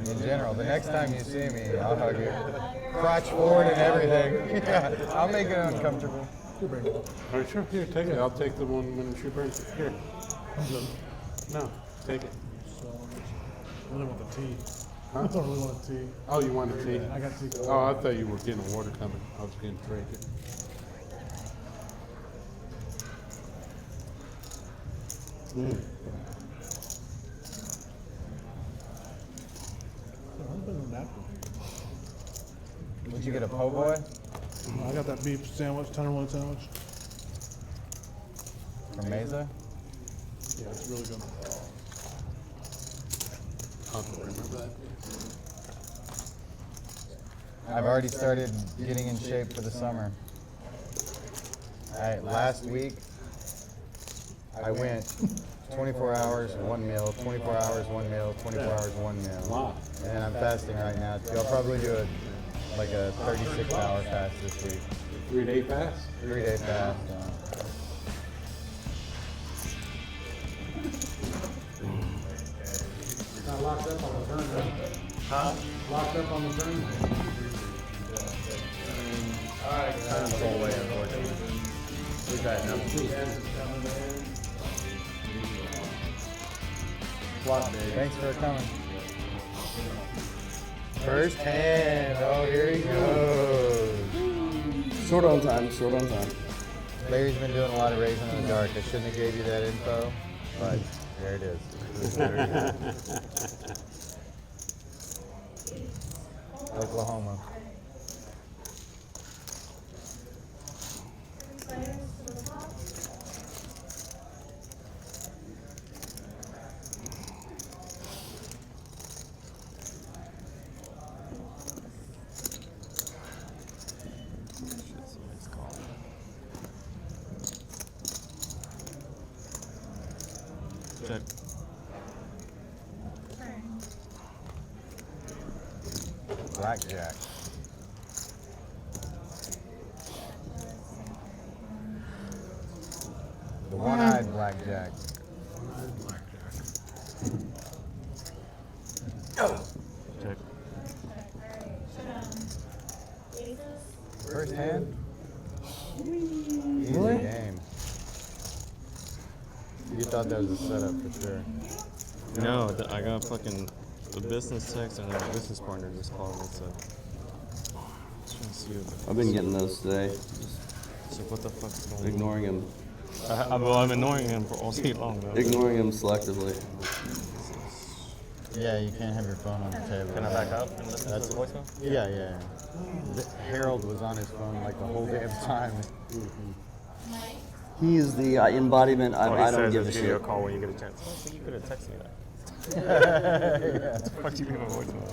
in general. The next time you see me, I'll hug you. Crotch forward and everything. Yeah, I'll make it uncomfortable. Are you sure? Here, take it. I'll take the one when she brings it. Here. No, take it. I really want the tea. I don't really want tea. Oh, you want a tea? I got tea. Oh, I thought you were getting water coming. I was getting drink it. Would you get a po' boy I got that beef sandwich, tenderloin sandwich. from Mesa? Yeah, it's really good. I don't remember that. I've already started getting in shape for the summer. Last week, I went 24 hours, 1 meal, 24 hours, 1 meal, 24 hours, 1 meal. Wow. And I'm fasting right now too. I'll probably do like a 36-hour fast this week. 3-day fast. 3-day fast. Not locked up on the turn, huh? Locked up on the turn? Kind of fall away, unfortunately. We've had enough. Thanks for coming. First hand. Oh, here he goes. Short on time, short on time. Larry's been doing a lot of raising in the dark. I shouldn't have gave you that info, but there it is. Oklahoma. Check. Blackjack. The one-eyed blackjack. Check. First hand? Easy Really? game. You thought that was a setup for sure. No, I got fucking a business text and then my business partner just called me, so. Let's try and see what I've been getting those today. it's like, what the fuck's going on? Ignoring him. I'm ignoring him for all day long, though. Ignoring him selectively. Yeah, you can't have your phone on the table. Can I back up and listen to the voicemail? Yeah. Harold was on his phone like the whole damn time. He is the embodiment. I don't give a Give you a shit. call when you get a chance. Oh, so you could have texted me that. Yeah. What the fuck do you leave a voicemail?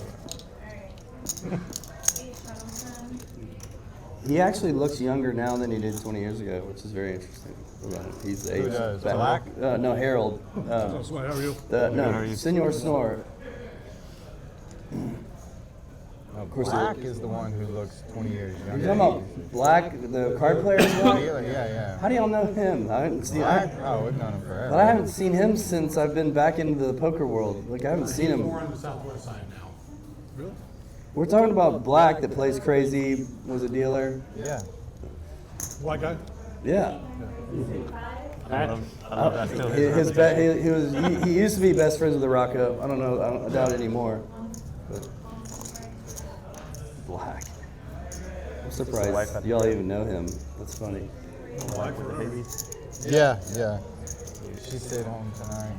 He actually looks younger now than he did 20 years ago, which is very interesting about him. He's Who aged does? back. Black? No, Harold. How are you? No, Senor Snore. Of course, Black is the one who looks 20 years You younger. talking about Black, the card player as well? Yeah. How do y'all know him? I haven't seen. Black? Oh, we've known him forever. But I haven't seen him since I've been back into the poker world. Like I haven't seen him. More on the southwest side now. Really? We're talking about Black that plays crazy, was a dealer. Yeah. White guy? Yeah. I love that still. He used to be best friends with the Rocco. I don't know. I doubt anymore. But Black. I'm surprised y'all even know him. That's funny. Black with the baby. Yeah. She stayed home tonight.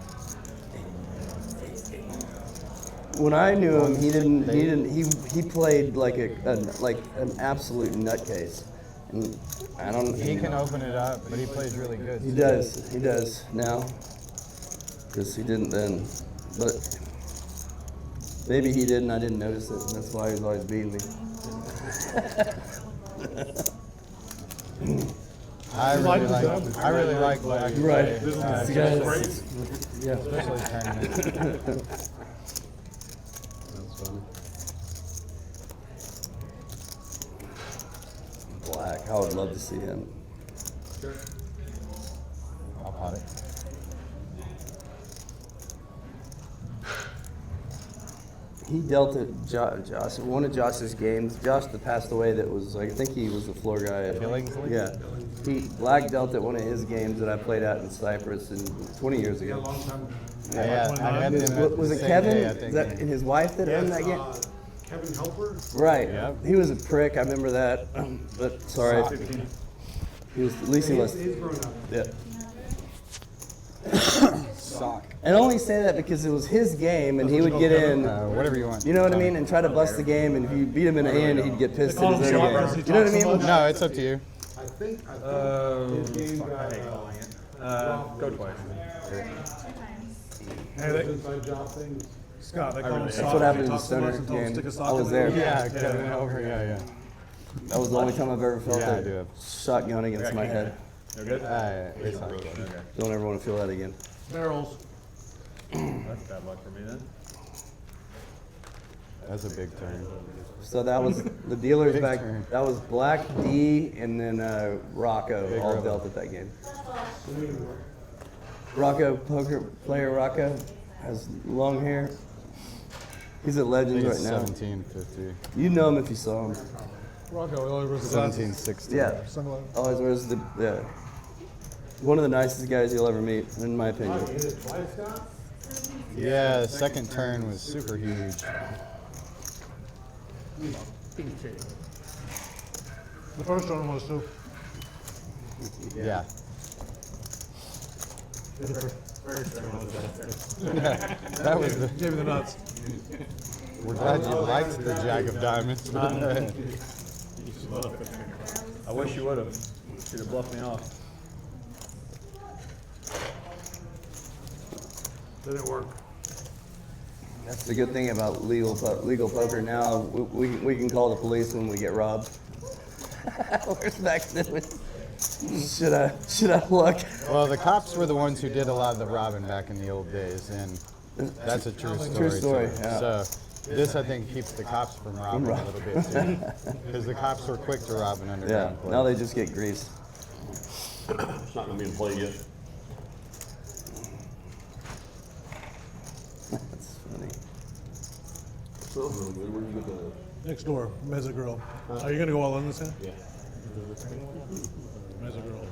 When I knew him, he played like an absolute nutcase. And I don't. He can open it up, but he plays really good. He does now. Because he didn't then. But maybe he did and I didn't notice it, and that's why he was always beating me. I really like Black. Right. Yeah. Especially tournaments. That's funny. Black. I would love to see him. I'll pot it. He dealt at Josh, one of Josh's games. Josh that passed away that was, I think he was the floor guy. Billingsley? Yeah. Black dealt at one of his games that I played out in Cyprus 20 years ago. Yeah, I met him Was at it the Kevin? same day, I think. And his wife that owned that game? Kevin Helper? Right. Yep. He was a prick, I remember that. But sorry. He was, at least he was. He's grown up. Yeah. Sock. And I only say that because it was his game and he would get in, Whatever you want. you know what I mean, and try to bust the game, and if you beat him in a hand, he'd get pissed at his own game. You know what I mean? No, it's up to you. I think his game got Go twice. inside job thing. Scott, they call him That's sock. what happened in He the talks to us Stoner and tells us to game. stick a sock I was in there. Yeah, Kevin over. Yeah. That was the only time I've ever felt Yeah, I a do. shotgun against my head. You're good? It's not good. Don't ever want to feel that again. Barrels. That's bad luck for me then. That's a big turn. So that was the dealers Big back. turn. That was Black D and then Rocco Big all rebel. dealt at that game. Rocco, poker player Rocco, has long hair. He's at I Legends think right it's now. 1750. You know him if you saw him. Rocco always wears the glasses. 1760. Yeah. Sunglasses. Always wears the one of the nicest guys you'll ever meet, in my opinion. Yeah, the second turn was super huge. The first one was too. Yeah. That was the. Gave me the nuts. We're glad you liked the Jack of Diamonds. I wish you would have. Should have bluffed me off. Didn't work. That's the good thing about legal poker now. We can call the police when we get robbed. Where's back then? Should I look? Well, the cops were the ones who did a lot of the robbing back in the old days, and that's a true story. True story, too. yeah. So this, I think, keeps the cops from robbing a little bit too, because the cops were quick to rob an Yeah. underground club. Now they just get greased. It's not gonna be in play yet. That's funny. So, where you get the? Next door, Mezza Grill. Are you gonna go all in this hand? Yeah. Mezza Grill.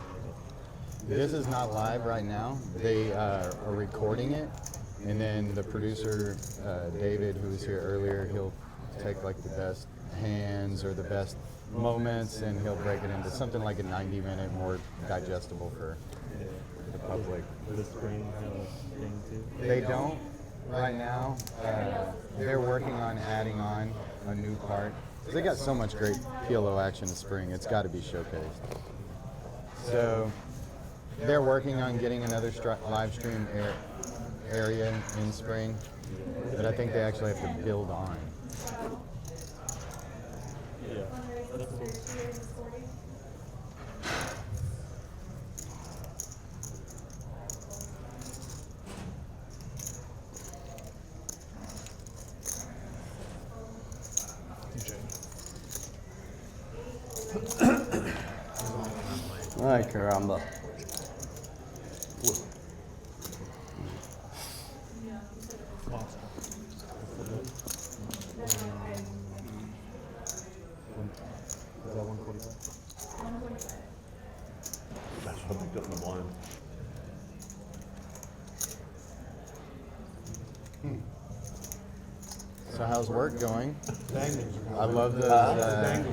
This is not live right now. They are recording it, and then the producer, David, who was here earlier, he'll take like the best hands or the best moments, and he'll break it into something like a 90-minute, more digestible for the public. Does the screen have a thing too? They don't right now. They're working on adding on a new part. They got so much great PLO action in spring, it's got to be showcased. So they're working on getting another live stream area in spring, but I think they actually have to build on. Yeah. That's cool. Ay, caramba. Is that 145? That's what I picked up in the blind. So how's work going? Danglers. I love those.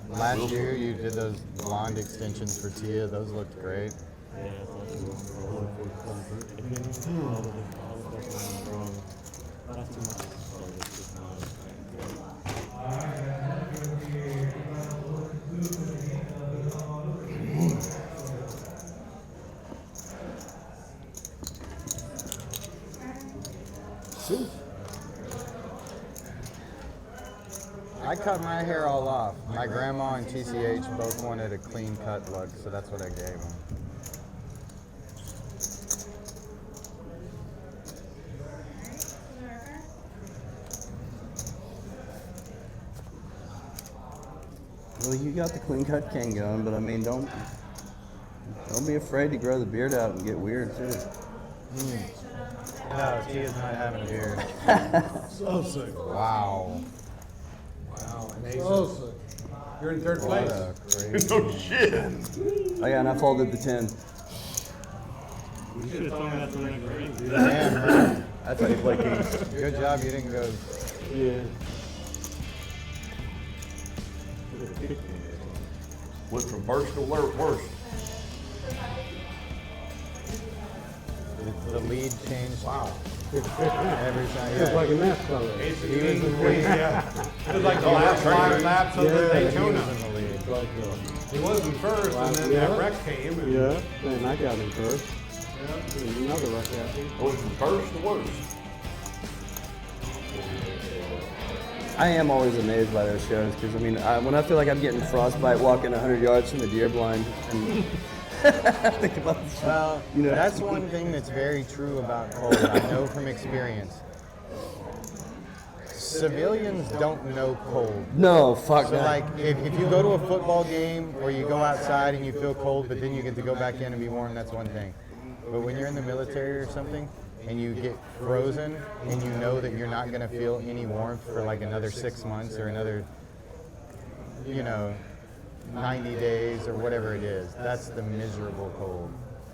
Last year you did those blonde extensions for Tia. Those looked great. Yeah, it's like 145. If you know all the stuff wrong, not too much. So it's just not. I cut my hair all off. My grandma and TCH both wanted a clean cut look, so that's what I gave them. Well, you got the clean cut king going, but I mean, don't be afraid to grow the beard out and get weird too. No, Tia's not having a beard. So sick. Wow. So sick. You're in third What place. a crazy. No shit. Oh yeah, and I folded the 10. You should have told me that to make green, dude. Damn, That's how you play kings. good job you didn't go. Yeah. Went from first to worst. The lead changed. Wow. Every time. It's Yeah. like a NASCAR race. He was in the lead. Yeah. It was like the last 5 laps of the He was Daytona. in the lead. He was in first, and then that wreck came. And Yeah, and I got him first. And another wreck happened. I went from first to worst. I am always amazed by those shows because I mean, when I feel like I'm getting frostbite walking 100 yards from the deer blind, and think about this. Well, You know. that's one thing that's very true about poker. I know from experience. civilians don't know cold. No, fuck So that. like, if you go to a football game or you go outside and you feel cold, but then you get to go back in and be warm, that's one thing. But when you're in the military or something and you get frozen and you know that you're not going to feel any warmth for like another 6 months or another, 90 days or whatever it is, that's the miserable cold.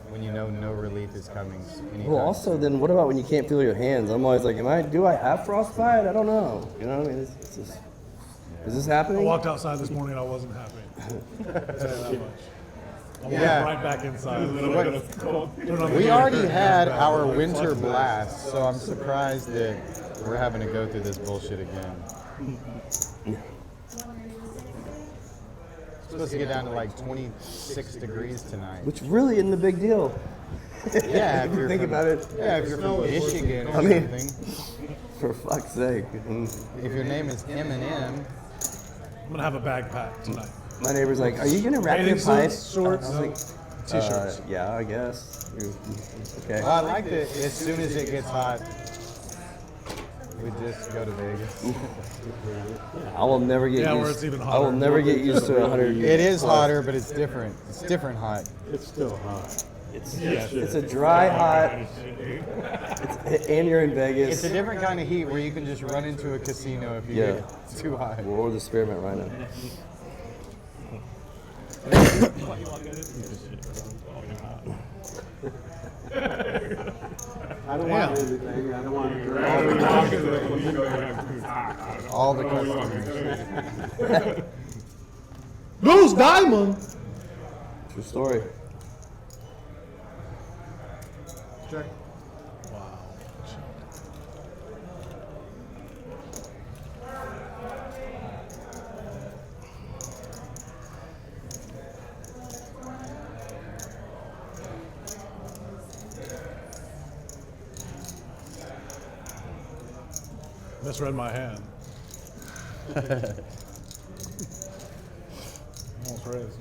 When you know no relief is coming anytime. Well, also, then what about when you can't feel your hands? I'm always like, do I have frostbite? I don't know. You know what I mean? It's just, is this I happening? walked outside this morning and I wasn't happy. I'll tell you that much. I walked right back inside. We already had our winter blast, so I'm surprised that we're having to go through this bullshit again. It's supposed to get down to like 26 degrees tonight. Which really isn't a big deal. Yeah, if you're think from, about it. Yeah, if you're from Michigan or I mean, something. For fuck's sake. If your name is Eminem. I'm gonna have a backpack tonight. My neighbor's like, "Are you gonna wrap your Bathing pipe?" suits, shorts, I was like, t-shirts. Yeah, I guess. Okay. I like that as soon as it gets hot, we just go to Vegas. I will never get Yeah, used. where it's even I hotter. will never get used to 100. It is hotter, but it's different. It's different hot. It's still hot. It's a dry hot. And you're in Vegas. It's a different kind of heat where you can just run into a casino if you get too hot. Or the spearmint rhino. I don't want anything. I don't want to drink. All the customers. Lose diamond. True story. Check. Wow. Misread my hand. Almost raised.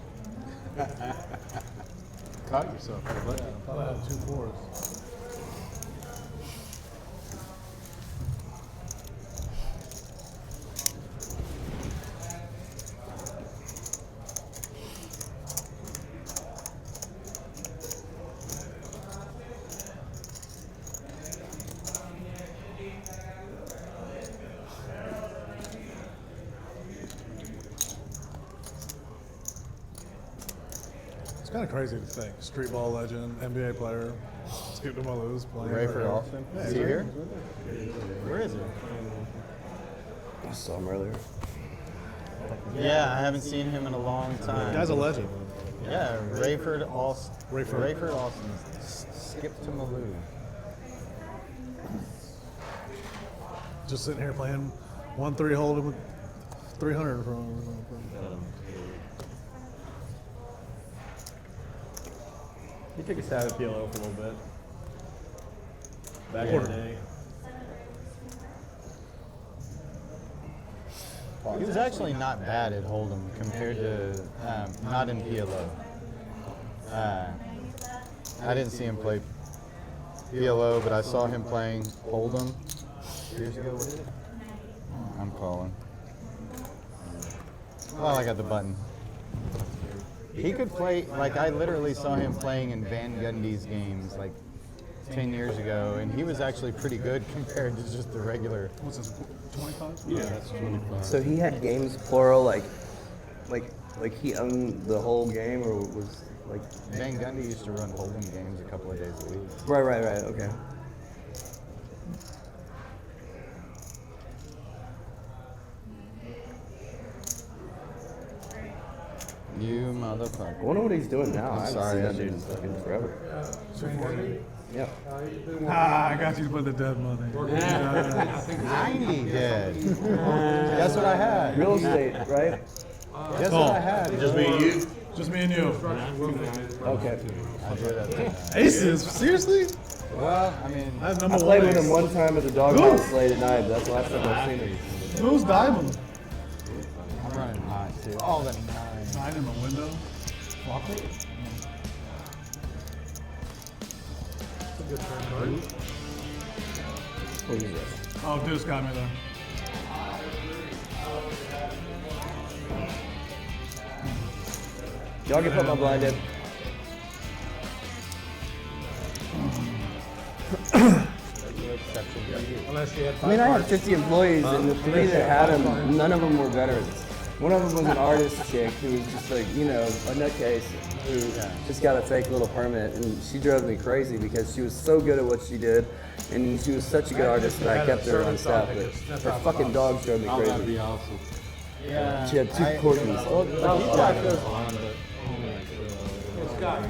Caught yourself. I thought I had 2 4s. It's kind of crazy to think. Street ball legend, NBA player, Skip to Maloo's playing. Rayford Austin. Is he here? Where is he? I saw him earlier. Yeah, I haven't seen him in a long time. Guy's a legend. Yeah, Rayford Austin. Rayford. Austin. Skip to Maloo. Just sitting here playing 1-3 hold'em with 300 from. He took a stab at PLO for a little bit. Back in the day. He was actually not bad at Hold'em compared to not in PLO. I didn't see him play PLO, but I saw him playing Hold'em years ago. What is it? I'm calling. Oh, I got the button. He could play, like I literally saw him playing in Van Gundy's games like 10 years ago, and he was actually pretty good compared to just the regular. What's this, 25? Yeah, that's 25. So he had games plural, like he owned the whole game, or was like. Van Gundy used to run Hold'em games a couple of days a week. Right. Okay. You motherfucker. I wonder what he's doing now. I'm I haven't sorry, seen I that dude in didn't. fucking forever. 240? Yeah. I got you to put the dead money. 90 dead. That's what I had. Real estate, right? That's what I had. Just me and you? Just me and you. Okay. I did that. Aces? Seriously? Well, I mean, I have I number played one with him ace. one time at the doghouse late at night, but that's the last time I've seen him. Who's diamond? I'm running hot too. Oh, the 9. 9 in the window. Flop it. That's a good turn card. What is this? Oh, Deuce got me there. Y'all can put my blind in. Unless you had I mean, I had 50 employees, and the three that had them, none of them were veterans. One of them was an artist chick who was just like, you know, a nutcase who just got a fake little permit, and she drove me crazy because she was so good at what she did, and she was such a good artist that I kept her on staff. But her fucking dogs drove me Oh, that'd crazy. be awesome. Yeah. She had 2 corgis. Hey, Scott,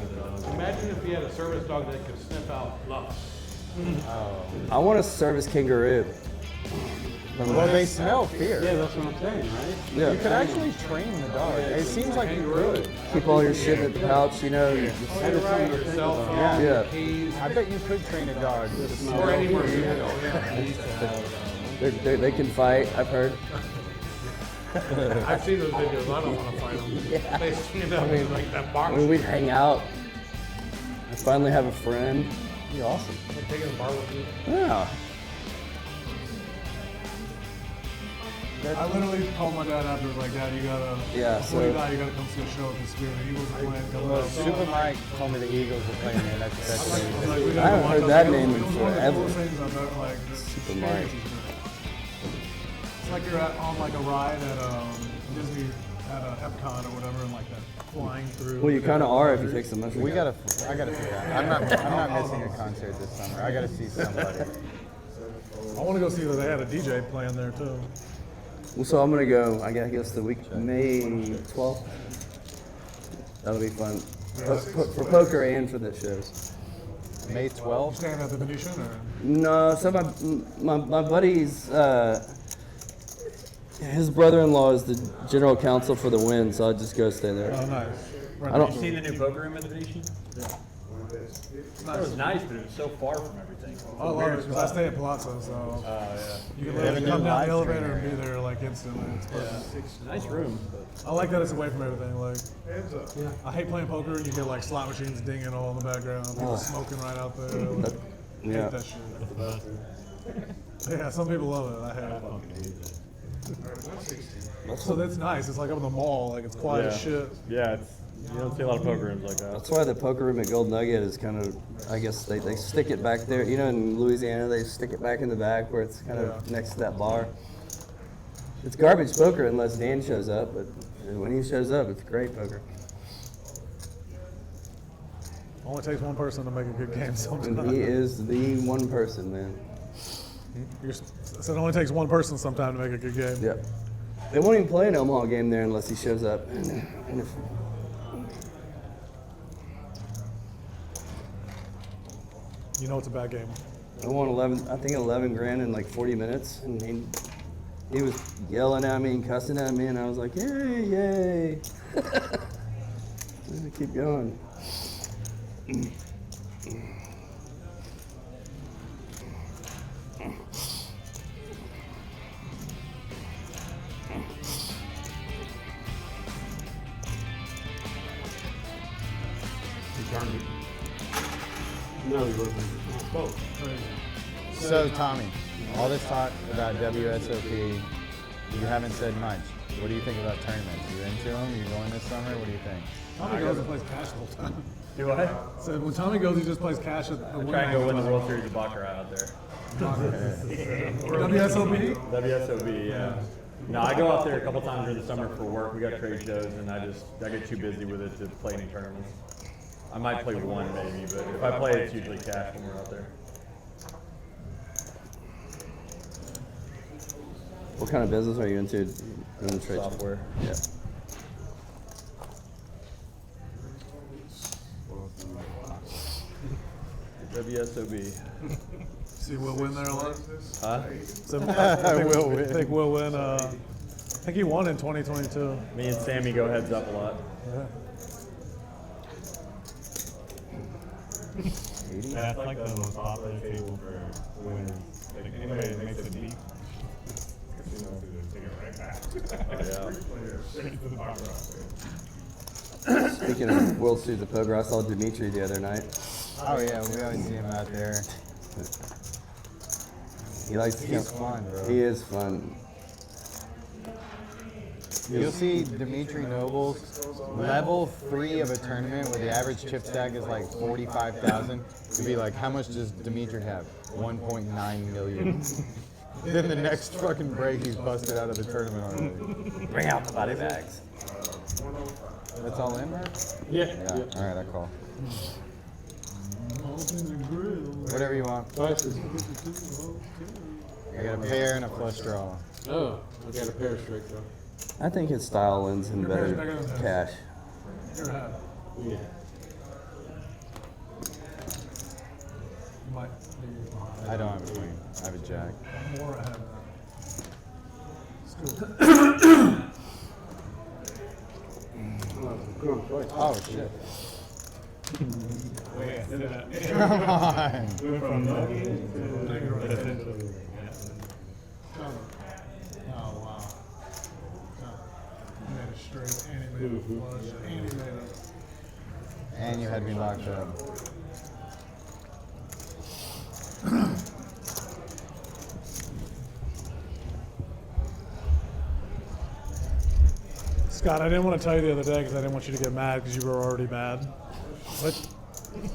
imagine if you had a service dog that could sniff out love. I want a service kangaroo. Well, they smell fear. Yeah, that's what I'm saying, right? Yeah. You could actually train the dog. It seems like you could. Keep all your shit in the pouch, you know. Your cell phone, Yeah. your keys, I bet you could train a dog. or anywhere you go. They can fight, I've heard. I've seen those videos. I don't want to fight them. They stand up and like that I box. mean, we'd hang out. I finally have a friend. It'd be awesome. Taking a bar with you. Yeah. I literally called my dad after, like, Dad, you gotta, Yeah, before you so- die, you gotta come see a show at the Spirit. The Eagles are playing coming Well, up. Super Mike told me the Eagles were playing there. That's what he said. Like, we I gotta haven't watch heard out. that It was- name it in was one of the forever. coolest things I've ever, like, Super Mike. It's like you're on, like, a ride at Disney, at Epcot or whatever, and, like, that flying through. Well, you kind of are if you take some mushrooms. I gotta figure out. I'm not missing a concert this summer. I gotta see somebody. I want to go see that they had a DJ playing there, too. Well, so I'm gonna go. I guess the week May 12th. That'll be fun for poker and for the shows. May 12th. Staying at the Venetian, or? No, so my buddy's his brother-in-law is the general counsel for the Win, so I'll just go stay there. Oh, nice. I don't. Seen the new poker room at the Venetian? It was nice, but it was so far from everything. I love it because I stay at Palazzo, so you can They have a literally new come down live the elevator stream and be there like instantly. It's perfect. Nice room. I like that it's away from everything. Like, I hate playing poker and you get like slot machines dinging all in the background, people smoking right out there. Like, Yeah. hate that shit. Yeah, some people love it. I hate it. So that's nice. It's like up in the mall. Like it's quiet as shit. Yeah, you don't see a lot of poker rooms like that. That's why the poker room at Gold Nugget is kind of, I guess they stick it back there. You know, in Louisiana, they stick it back in the back where it's kind of next to that bar. It's garbage poker unless Dan shows up, but when he shows up, it's great poker. Only takes one person to make a good game And sometimes. he is the one person, man. So it only takes one person sometime to make a good game. Yep. They won't even play an Omaha game there unless he shows up. And if, You know it's a bad game. I won 11 grand in like 40 minutes, and he was yelling at me and cussing at me, and I was like, yay, yay. Keep going. No, you wouldn't. Oh, So, Tommy, all this talk about WSOP, you haven't said much. What do you think about tournaments? You into them? You going this summer? What do you think? Tommy goes and plays cash the whole time. Do what? So when Tommy goes, he just plays cash at the Try and go win the World Series of Baccarat out there. WSOP? WSOB, yeah. No, I go out there a couple times during the summer for work. We got trade shows, and I get too busy with it to play any tournaments. I might play one maybe, but if I play, it's usually cash when we're out there. What kind of business are you into in the trade? Software. Yeah. WSOB. See Will win there a lot? Huh? So, I think Will win. I think he won in 2022. Me and Sammy go heads up a lot. That's like the most popular table for winners. Like anybody that makes a beat, casinos to take it right back. Straight to the pocket. Speaking of World Series of Poker, I saw Dimitri the other night. Oh yeah, we always see him out there. He likes to He's fun, bro. He is fun. You'll see Dimitri Noble's level 3 of a tournament where the average chip stack is like 45,000. To be like, how much does Dimitri have? 1.9 million. Then the next fucking break, he's busted out of the tournament already. Bring out the body bags. That's all in, right? Yeah. All right, I call. Whatever you want. I got a pair and a flush draw. Oh, I got a pair straight draw. I think his style lends him better cash. Yeah. I don't have a queen. I have a jack. More ahead. Oh, shit. Come on. Went from nothing to essentially. Oh, wow. He made a straight, and he made a flush, and he made a... And you had me locked up. Scott, I didn't want to tell you the other day because I didn't want you to get mad because you were already mad. But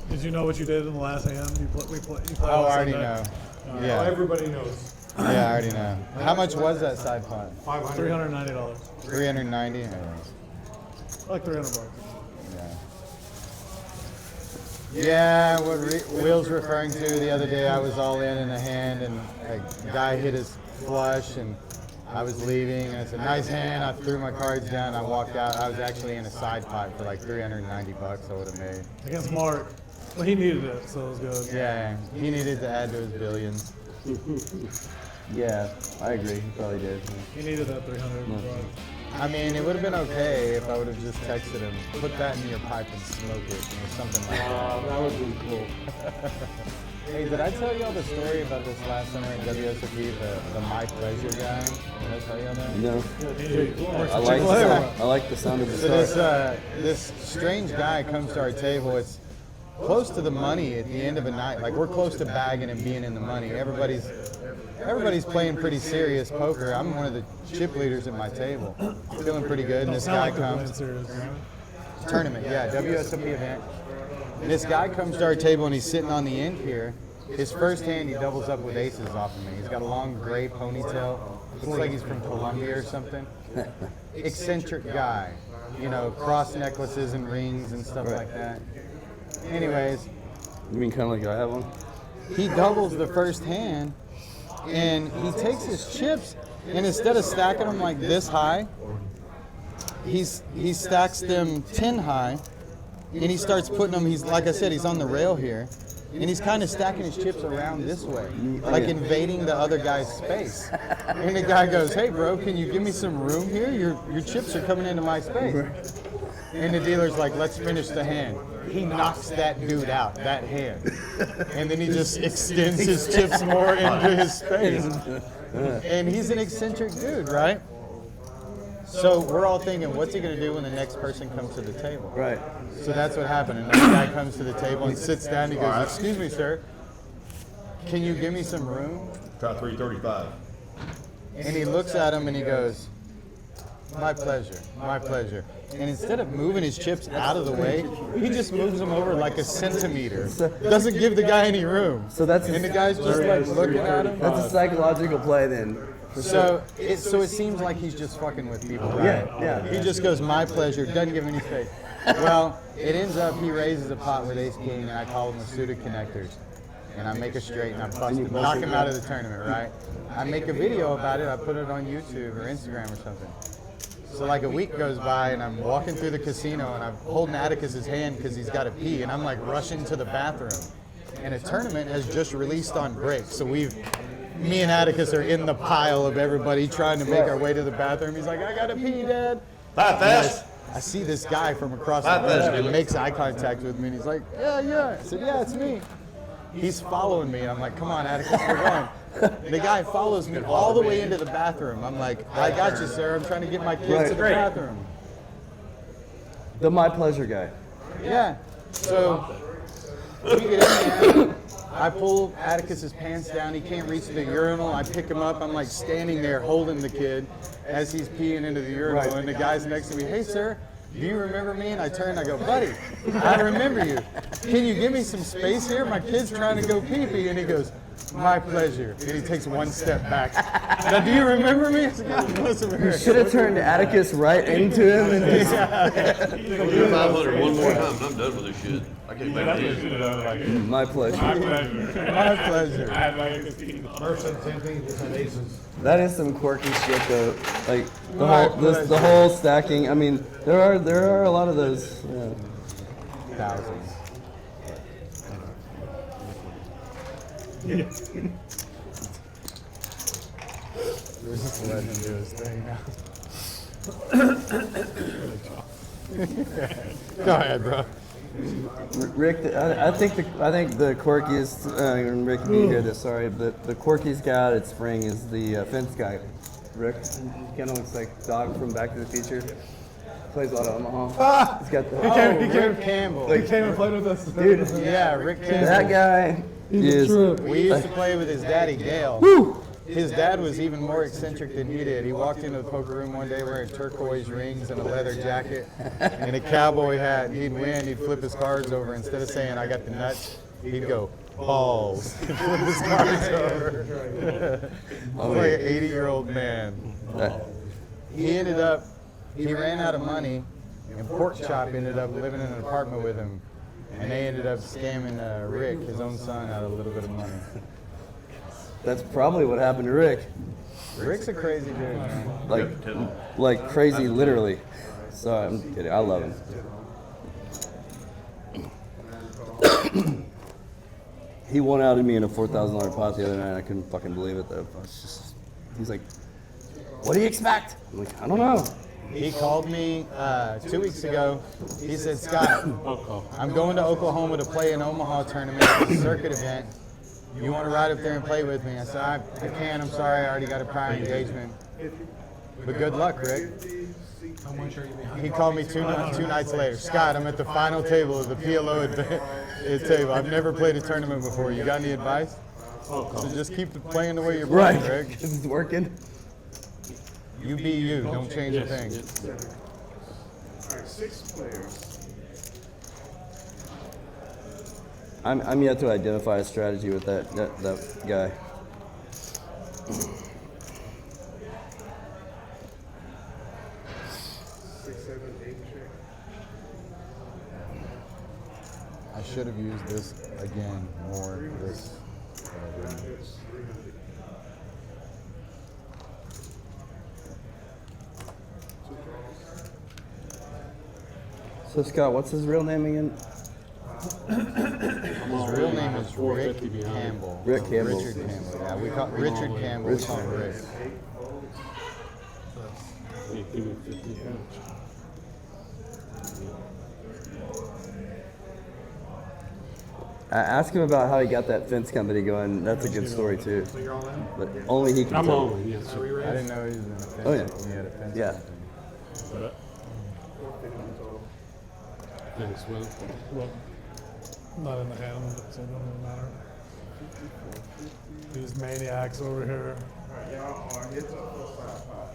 did you know what you did in the last hand? You played Oh, I already know. Yeah. Everybody knows. Yeah, I already know. How much was that side pot? $390. 390. Like $300. Yeah, what Will's referring to the other day, I was all in a hand, and a guy hit his flush, and I was leaving, and it's a nice hand. I threw my cards down, I walked out. I was actually in a side pot for like $390 I would have made. Against Mark. Well, he needed it, so it was good. Yeah, he needed to add to his billions. Yeah, I agree. He probably did. He needed that 300. I mean, it would have been okay if I would have just texted him, put that in your pipe and smoke it, or something like that. That would be cool. Hey, did I tell y'all the story about this last summer at WSOP, the My Pleasure guy? Did I tell y'all that? No. I like the sound of the So this strange guy comes to our table. It's close to the money at the end of a night. Like, we're close to bagging and being in the money. Everybody's playing pretty serious poker. I'm one of the chip leaders at my table. Feeling pretty good, and this guy comes. Tournament, yeah, WSOP event. And this guy comes to our table, and he's sitting on the end here. His first hand, he doubles up with aces off of me. He's got a long gray ponytail. Looks like he's from Colombia or something. Eccentric guy. You know, cross necklaces and rings and stuff like that. Anyways. You mean kind of like I have one? He doubles the first hand, and he takes his chips, and instead of stacking them like this high, he stacks them 10 high, and he starts putting them, he's, like I said, he's on the rail here, and he's kind of stacking his chips around this way, like invading the other guy's space. And the guy goes, "Hey bro, can you give me some room here? Your chips are coming into my space." And the dealer's like, "Let's finish the hand." He knocks that dude out, that hand. And then he just extends his chips more into his space. And he's an eccentric dude, right? So we're all thinking, what's he gonna do when the next person comes to the table? Right. So that's what happened. Another guy comes to the table and sits down and he goes, "Excuse me, sir, can you give me some room?" Try 335. And he looks at him and he goes, "My pleasure, my pleasure." And instead of moving his chips out of the way, he just moves them over like a centimeter. Doesn't give the guy any room. So that's and the guy's just like looking at him. That's a psychological play then. So it seems like he's just fucking with people, right? Yeah. He just goes, "My pleasure," doesn't give any space. Well, it ends up he raises a pot with ace king, and I call him a suited connectors. And I make a straight and I bust him, knock him out of the tournament, right? I make a video about it, I put it on YouTube or Instagram or something. So like a week goes by and I'm walking through the casino and I'm holding Atticus's hand because he's got to pee, and I'm like rushing to the bathroom. And a tournament has just released on break. So me and Atticus are in the pile of everybody trying to make our way to the bathroom. He's like, "I got to pee, Dad." Bye, fast. I see this guy from across the room and makes eye contact with me, and he's like, "Yeah." I said, "Yeah, it's me." He's following me, and I'm like, "Come on, Atticus, we're going." The guy follows me all the way into the bathroom. I'm like, "I got you, sir. I'm trying to get my kids to the bathroom." The My Pleasure guy. Yeah. So we get in there. I pull Atticus's pants down. He can't reach the urinal. I pick him up. I'm like standing there holding the kid as he's peeing into the urinal. And the guy's next to me, hey, sir, do you remember me? And I turn, I go, buddy, I remember you. Can you give me some space here? My kid's trying to go pee-pee. And he goes, my pleasure. And he takes one step back. Now, do you remember me? I said, God bless America. You should have turned Atticus right into him and just... 500 one more time, and I'm done with this shit. I can't make it. My pleasure. My pleasure. My pleasure. I had like 15. Merchant, same thing, just had aces. That is some quirky shit though. Like the whole stacking. I mean, there are a lot of those. Yeah. Thousands. We're just letting him do his thing now. Go ahead, bro. Rick, I think the quirkiest, Rick, you hear this, sorry, but the quirkiest guy out at Spring is the fence guy. Rick, kind of looks like Doc from Back to the Future. Plays a lot of Omaha. He's got the... Rick Campbell. He came and played with us. Dude, Yeah, Rick Campbell. that guy is... We used to play with his daddy, Gail. His dad was even more eccentric than he did. He walked into the poker room one day wearing turquoise rings and a leather jacket and a cowboy hat. He'd win, he'd flip his cards over. Instead of saying, I got the nuts, he'd go, balls. And flip his cards over. Like an 80-year-old man. He ran out of money, and Pork Chop ended up living in an apartment with him. And they ended up scamming Rick, his own son, out of a little bit of money. That's probably what happened to Rick. Rick's a crazy dude, man. Like crazy, literally. Sorry, I'm kidding. I love him. He won out at me in a $4,000 pot the other night. I couldn't fucking believe it though. He's like, "What do you expect?" I'm like, "I don't know." He called me 2 weeks ago. He said, Scott, I'm going to Oklahoma to play an Omaha tournament, a circuit event. You want to ride up there and play with me? I said, I can't. I'm sorry. I already got a prior engagement. But good luck, Rick. He called me two nights later. Scott, I'm at the final table of the PLO table. I've never played a tournament before. You got any advice? So just keep playing the way you're playing, Rick. It's working. You be you. Don't change a thing. All right, 6 players. I'm yet to identify a strategy with that guy. 6, 7, 8 check. I should have used this again more. So Scott, what's his real name again? His real name is Rick Campbell. Rick Campbell. Richard Campbell. Yeah, we call Richard Campbell. We call him Rick. Ask him about how he got that fence company going. That's a good story too. So you're all in? But only he can I'm tell. all in, yes. I didn't know he was in a fence. Oh, yeah. He had a fence. Yeah. Thanks, Will. Well, not in the hand, so it doesn't matter. These maniacs over here. All right, y'all are heads up for 5-5.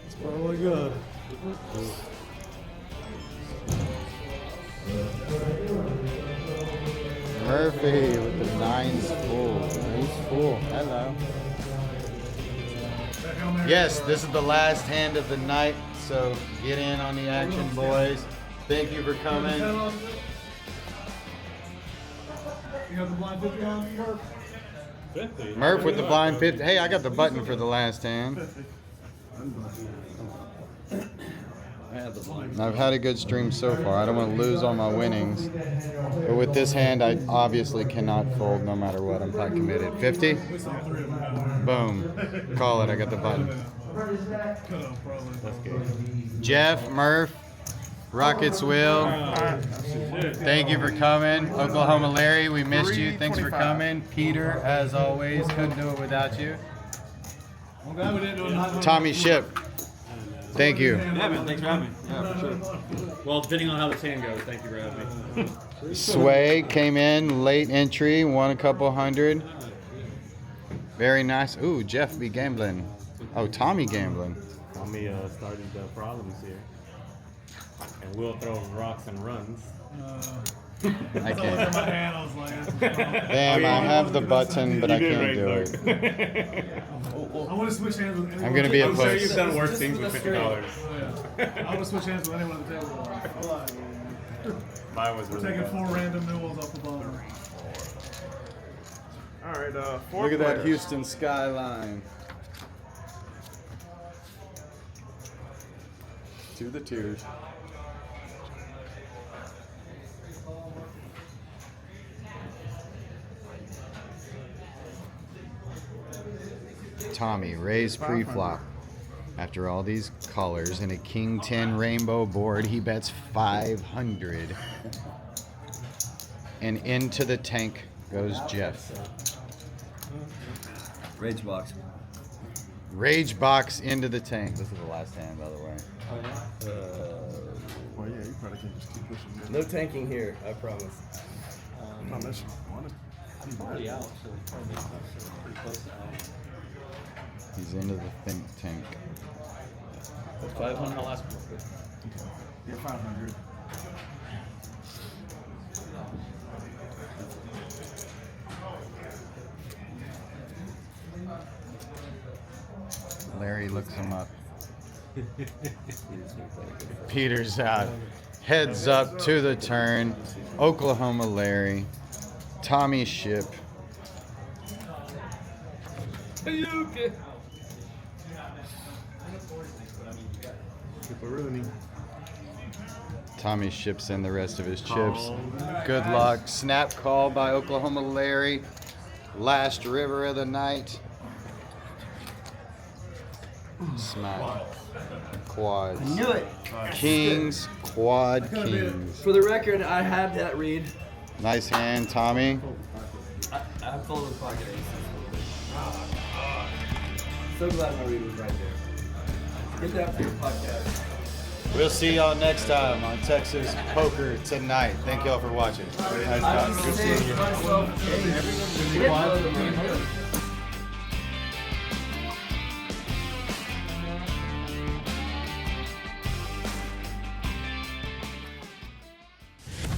It's probably good. Murphy with the 9s full. He's full. Hello. Yes, this is the last hand of the night, so get in on the action, boys. Thank you for coming. You got the blind 50 on, Murph? 50. Murph with the blind 50. Hey, I got the button for the last hand. I've had a good stream so far. I don't want to lose all my winnings. But with this hand, I obviously cannot fold no matter what. I'm not committed. 50? Boom. Call it. I got the button. Jeff, Murph, Rockets Will, thank you for coming. Oklahoma Larry, we missed you. Thanks for coming. Peter, as always, couldn't do it without you. Tommy Ship, thank you. Yeah, man, thanks for having me. Yeah, for sure. Well, depending on how this hand goes, thank you for having me. Sway came in, late entry, won a couple hundred. Very nice. Ooh, Jeff be gambling. Oh, Tommy gambling. Tommy started the problems here. And Will throws rocks and runs. I can't. My hand, I was like, Damn, I have the button, but I can't do it. I want to switch hands with anyone. I'm gonna be a I'm sure puss. you've done worse things with $50. I want to switch hands with anyone at the table. Mine was We're really taking bad. 4 random new ones off the bottom. All right, 4 Look at that players. Houston skyline. To the tears. Tommy, raise pre-flop. After all these colors and a King 10 rainbow board, he bets 500. And into the tank goes Jeff. Rage box. Rage box into the tank. This is the last hand, by the way. Well, yeah, you probably can just keep pushing. No tanking here, I promise. Unless you want it. I'm already out, so probably pretty close to out. He's into the think tank. That's 500. I'll ask him. Yeah, 500. Larry looks him up. Peter's out. Heads up to the turn. Oklahoma Larry. Tommy Ship. Tommy ships in the rest of his chips. Good luck. Snap call by Oklahoma Larry. Last river of the night. Smack. Quads. I knew it. Kings. Quad kings. For the record, I have that read. Nice hand, Tommy. I folded the pocket ace. So glad my read was right there. Get that for your podcast. We'll see y'all next time on Texas Poker Tonight. Thank y'all for watching. Nice talk. Good seeing you.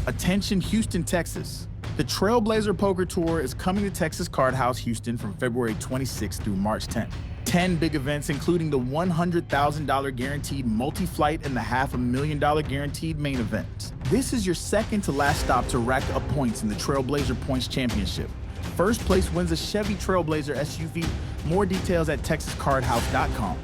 Attention Houston, Texas. The Trailblazer Poker Tour is coming to Texas Card House Houston from February 26th through March 10th. 10 big events, including the $100,000 guaranteed multi-flight and the $500,000 guaranteed main event. This is your second to last stop to rack up points in the Trailblazer Points Championship. First place wins a Chevy Trailblazer SUV. More details at texascardhouse.com.